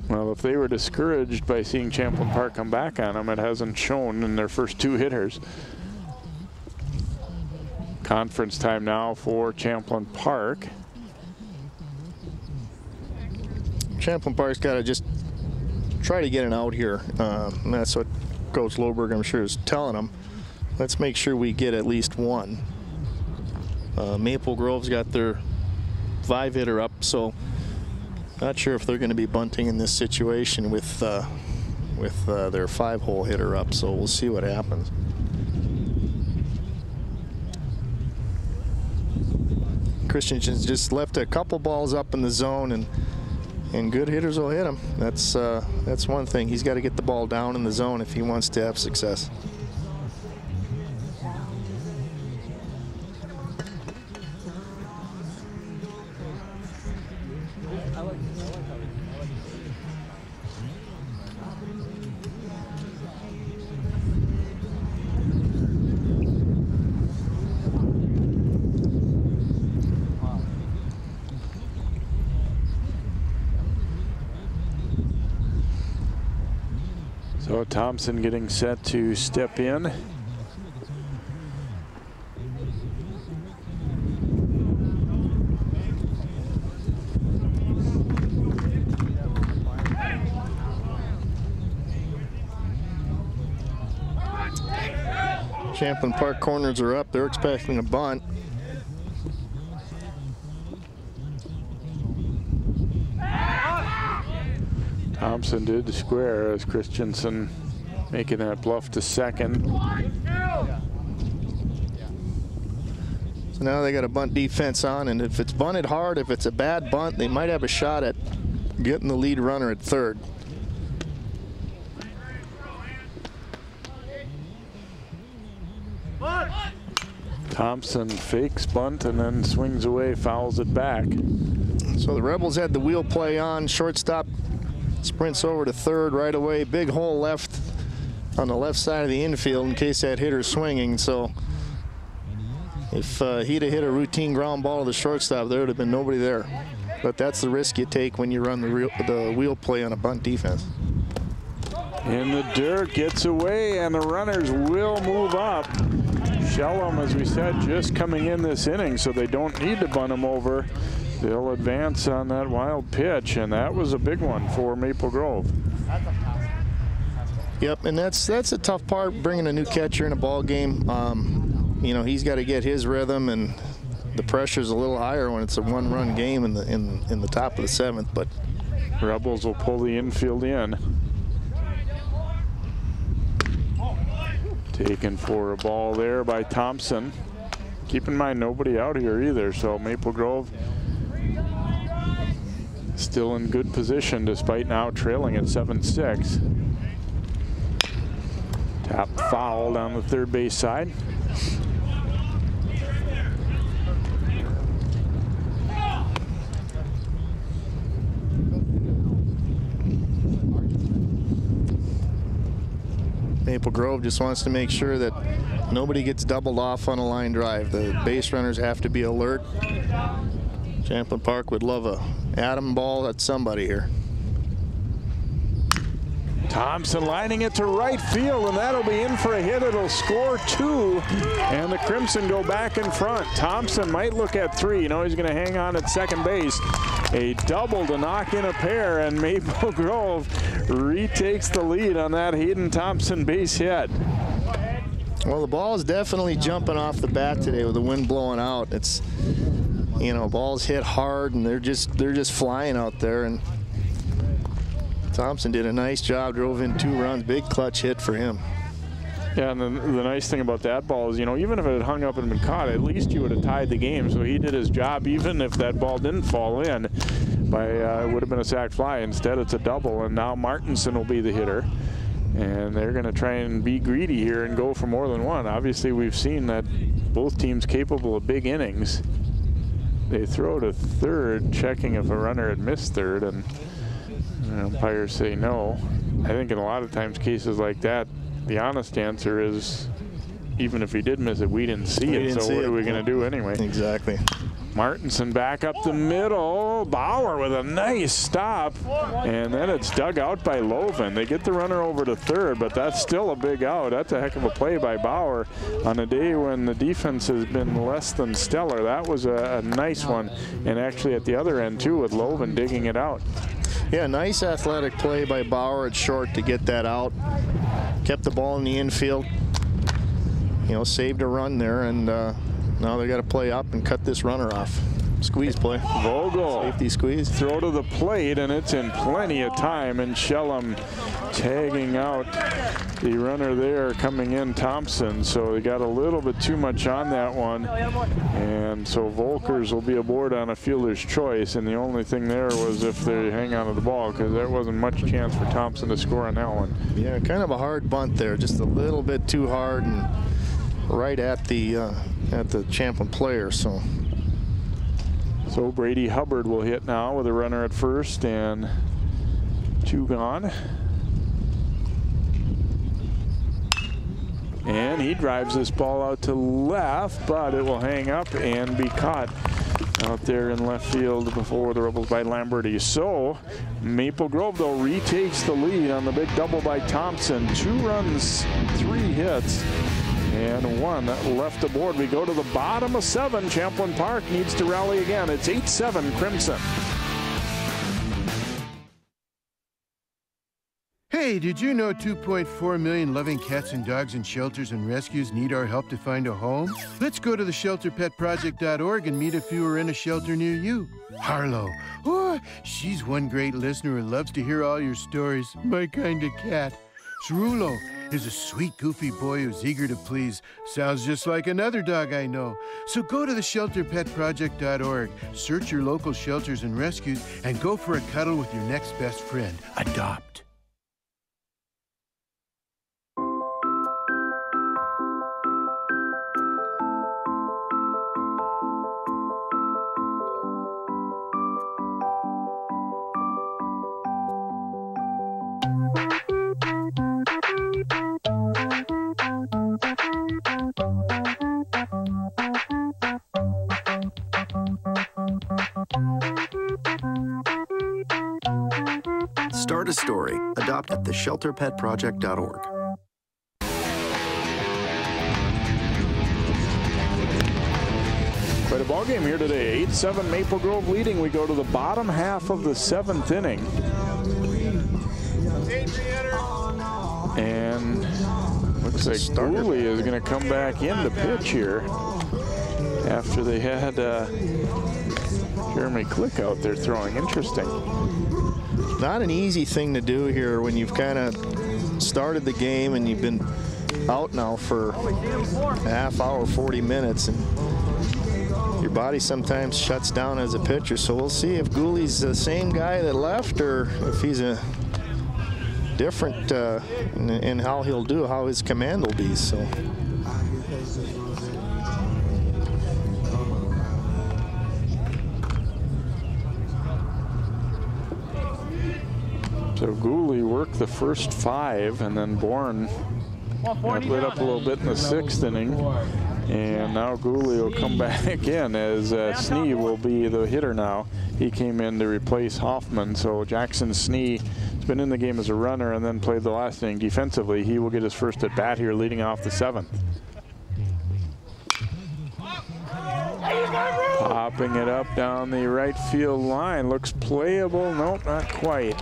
Well, if they were discouraged by seeing Champlin Park come back on them, it hasn't shown in their first 2 hitters. Conference time now for Champlin Park. Champlin Park's got to just try to get an out here. And that's what Coach Loberg, I'm sure, is telling them. Let's make sure we get at least one. Maple Grove's got their 5-hitter up, so not sure if they're going to be bunting in this situation with their 5-hole hitter up, so we'll see what happens. Christensen's just left a couple balls up in the zone, and good hitters will hit him. That's one thing. He's got to get the ball down in the zone if he wants to have success. So Thompson getting set to step in. Champlin Park corners are up. They're expecting a bunt. Thompson did square as Christensen making that bluff to second. So now they got a bunt defense on, and if it's bunted hard, if it's a bad bunt, they might have a shot at getting the lead runner at third. Thompson fakes bunt and then swings away, fouls it back. So the Rebels had the wheel play on. Shortstop sprints over to third right away. Big hole left on the left side of the infield in case that hitter's swinging. So if he'd have hit a routine ground ball to the shortstop, there would have been nobody there. But that's the risk you take when you run the wheel play on a bunt defense. In the dirt, gets away, and the runners will move up. Shellum, as we said, just coming in this inning, so they don't need to bunt him over. They'll advance on that wild pitch, and that was a big one for Maple Grove. Yep, and that's a tough part, bringing a new catcher in a ball game. You know, he's got to get his rhythm, and the pressure's a little higher when it's a one-run game in the top of the seventh. But Rebels will pull the infield in. Taken for a ball there by Thompson. Keep in mind, nobody out here either, so Maple Grove still in good position despite now trailing at 7-6. Tap foul down the third base side. Maple Grove just wants to make sure that nobody gets doubled off on a line drive. The base runners have to be alert. Champlin Park would love a atom ball at somebody here. Thompson lining it to right field, and that'll be in for a hit. It'll score 2, and the Crimson go back in front. Thompson might look at 3. You know he's going to hang on at second base. A double to knock in a pair, and Maple Grove retakes the lead on that Hayden Thompson base hit. Well, the ball is definitely jumping off the bat today with the wind blowing out. It's, you know, balls hit hard, and they're just flying out there. And Thompson did a nice job, drove in 2 runs, big clutch hit for him. Yeah, and the nice thing about that ball is, you know, even if it had hung up and been caught, at least you would have tied the game. So he did his job, even if that ball didn't fall in. It would have been a sac fly. Instead, it's a double, and now Martinson will be the hitter. And they're going to try and be greedy here and go for more than one. Obviously, we've seen that both teams capable of big innings. They throw to third, checking if a runner had missed third, and umpires say no. I think in a lot of times cases like that, the honest answer is, even if he did miss it, we didn't see it, so what are we going to do anyway? Exactly. Martinson back up the middle. Bauer with a nice stop, and then it's dug out by Loven. They get the runner over to third, but that's still a big out. That's a heck of a play by Bauer on a day when the defense has been less than stellar. That was a nice one, and actually at the other end too, with Loven digging it out. Yeah, nice athletic play by Bauer at short to get that out. Kept the ball in the infield. You know, saved a run there, and now they got to play up and cut this runner off. Squeeze play. Vogel. Safety squeeze. Throw to the plate, and it's in plenty of time, and Shellum tagging out the runner there, coming in Thompson. So they got a little bit too much on that one, and so Volkers will be aboard on a fielder's choice, and the only thing there was if they hang on to the ball, because there wasn't much chance for Thompson to score on that one. Yeah, kind of a hard bunt there, just a little bit too hard and right at the Champlin player. So Brady Hubbard will hit now with a runner at first and 2 gone. And he drives this ball out to left, but it will hang up and be caught out there in left field before the Rebels by Lamberti. So Maple Grove, though, retakes the lead on the big double by Thompson. 2 runs, 3 hits, and 1 left aboard. We go to the bottom of 7. Champlin Park needs to rally again. It's 8-7 Crimson. Hey, Hey, did you know 2.4 million loving cats and dogs in shelters and rescues need our help to find a home? Let's go to the shelterpetproject.org and meet if you are in a shelter near you. Harlow, oh, she's one great listener who loves to hear all your stories. My kind of cat. Cerulo is a sweet, goofy boy who's eager to please. Sounds just like another dog I know. So go to the shelterpetproject.org, search your local shelters and rescues, and go for a cuddle with your next best friend. Adopt. Start a story. Adopt at theshelterpetproject.org. Quite a ball game here today. 8-7 Maple Grove leading. We go to the bottom half of the 7th inning. And looks like Dooley is going to come back in to pitch here after they had Jeremy Click out there throwing. Interesting. Not an easy thing to do here when you've kind of started the game and you've been out now for a half hour, 40 minutes, and your body sometimes shuts down as a pitcher. So we'll see if Gooley's the same guy that left or if he's a different in how he'll do, how his command will be. So. So Gooley worked the first 5, and then Bourne lit up a little bit in the 6th inning. And now Gooley will come back in as Snee will be the hitter now. He came in to replace Hoffman. So Jackson Snee has been in the game as a runner and then played the last inning defensively. He will get his first at bat here leading off the 7th. Popping it up down the right field line. Looks playable. Nope, not quite.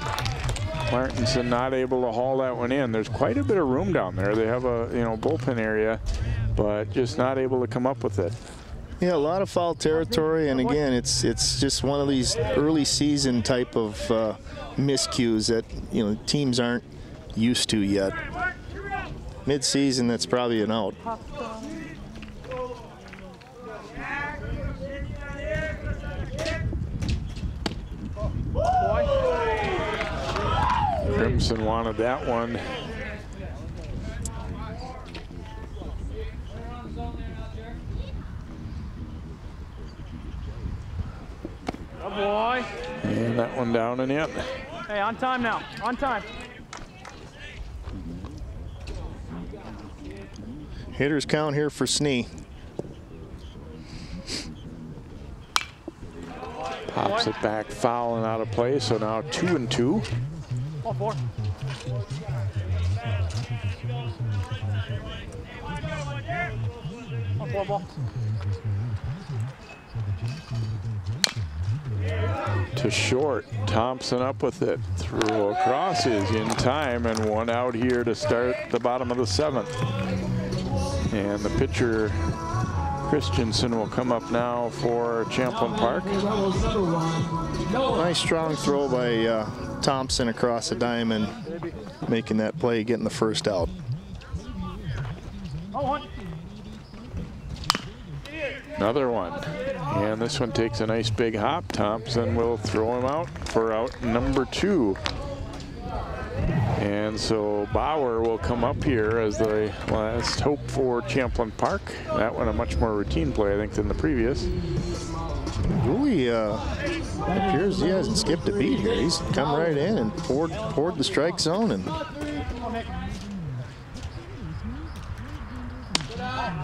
Martinson not able to haul that one in. There's quite a bit of room down there. They have a bullpen area, but just not able to come up with it. Yeah, a lot of foul territory, and again, it's just one of these early season type of miscues that teams aren't used to yet. Mid-season, that's probably an out. Crimson wanted that one. Good boy. And that one down and in. Hey, on time now. On time. Hitters count here for Snee. Pops it back foul and out of play, so now 2-2. Ball 4. Ball. To short, Thompson up with it. Through across is in time, and one out here to start the bottom of the 7th. And the pitcher, Christensen, will come up now for Champlin Park. Nice strong throw by Thompson across the diamond, making that play, getting the first out. Another one. And this one takes a nice big hop. Thompson will throw him out for out number 2. And so Bauer will come up here as the last hope for Champlin Park. That one a much more routine play, I think, than the previous. Gooley appears he hasn't skipped a beat here. He's come right in and poured the strike zone. And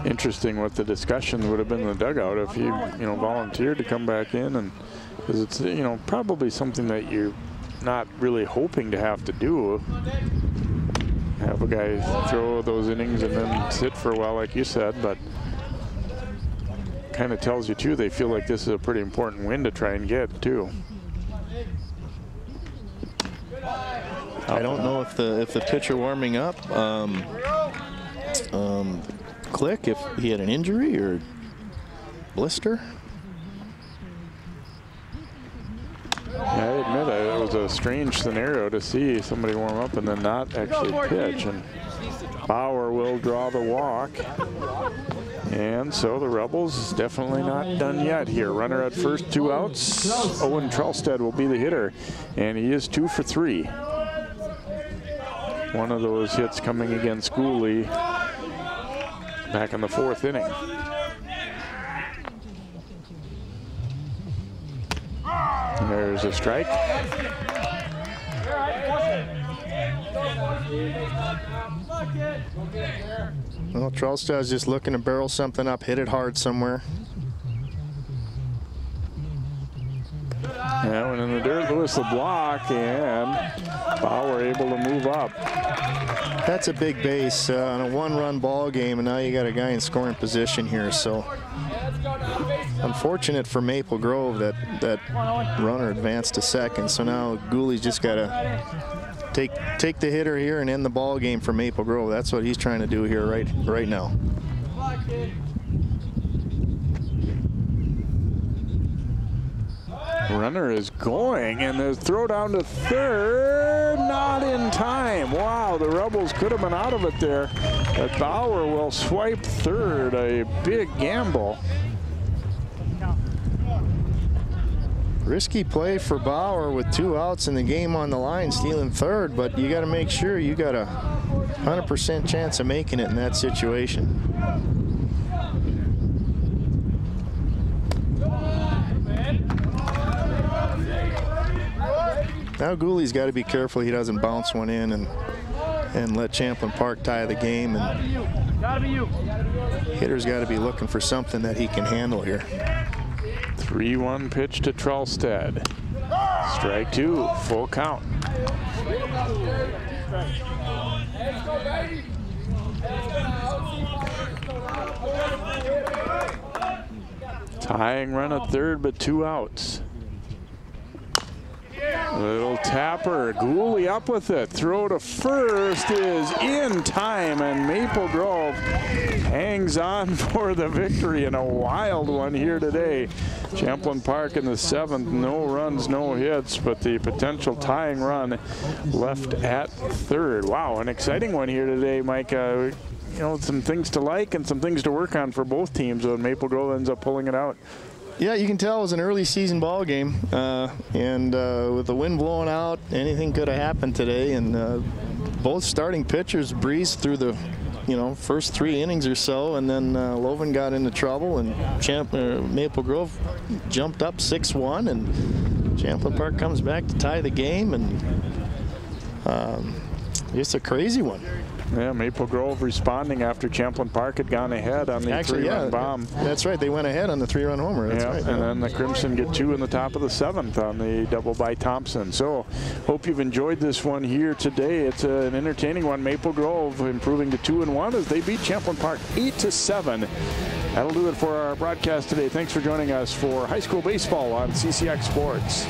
interesting what the discussion would have been in the dugout if he, volunteered to come back in, and because it's, probably something that you're not really hoping to have to do. Have a guy throw those innings and then sit for a while, like you said, but kind of tells you too they feel like this is a pretty important win to try and get too. I don't know if the pitcher warming up, Click, if he had an injury or blister. I admit it was a strange scenario to see somebody warm up and then not actually pitch. And Bauer will draw the walk. And so the Rebels definitely not done yet here. Runner at first, 2 outs. Owen Trelstead will be the hitter, and he is 2 for 3. One of those hits coming against Gooley back in the 4th inning. And there's a strike. Well, Trelstad's just looking to barrel something up, hit it hard somewhere. Yeah, went in the dirt, Lewis the block, and Bauer able to move up. That's a big base on a 1-run ball game, and now you got a guy in scoring position here. So unfortunate for Maple Grove that runner advanced to second. So now Gooley's just got to take the hitter here and end the ball game for Maple Grove. That's what he's trying to do here right now. Runner is going, and the throw down to third, not in time. Wow, the Rebels could have been out of it there. But Bauer will swipe third, a big gamble. Risky play for Bauer with 2 outs in the game on the line, stealing third, but you got to make sure you got a 100% chance of making it in that situation. Now Gooley's got to be careful he doesn't bounce one in and let Champlin Park tie the game. And hitter's got to be looking for something that he can handle here. 3-1 pitch to Trelstad. Strike 2, full count. Tying run at third, but 2 outs. Little tapper, Gooley up with it. Throw to first is in time, and Maple Grove hangs on for the victory in a wild one here today. Champlin Park in the 7th, no runs, no hits, but the potential tying run left at third. Wow, an exciting one here today, Mike. You know, some things to like and some things to work on for both teams, and Maple Grove ends up pulling it out. Yeah, you can tell it was an early season ball game, and with the wind blowing out, anything could have happened today. And both starting pitchers breezed through the, first 3 innings or so, and then Loven got into trouble, and Maple Grove jumped up 6-1, and Champlin Park comes back to tie the game, and it's a crazy one. Yeah, Maple Grove responding after Champlin Park had gone ahead on the 3-run bomb. That's right. They went ahead on the 3-run homer. That's right. And then the Crimson get 2 in the top of the 7th on the double by Thompson. So hope you've enjoyed this one here today. It's an entertaining one. Maple Grove improving to 2-1 as they beat Champlin Park 8-7. That'll do it for our broadcast today. Thanks for joining us for high school baseball on CCX Sports.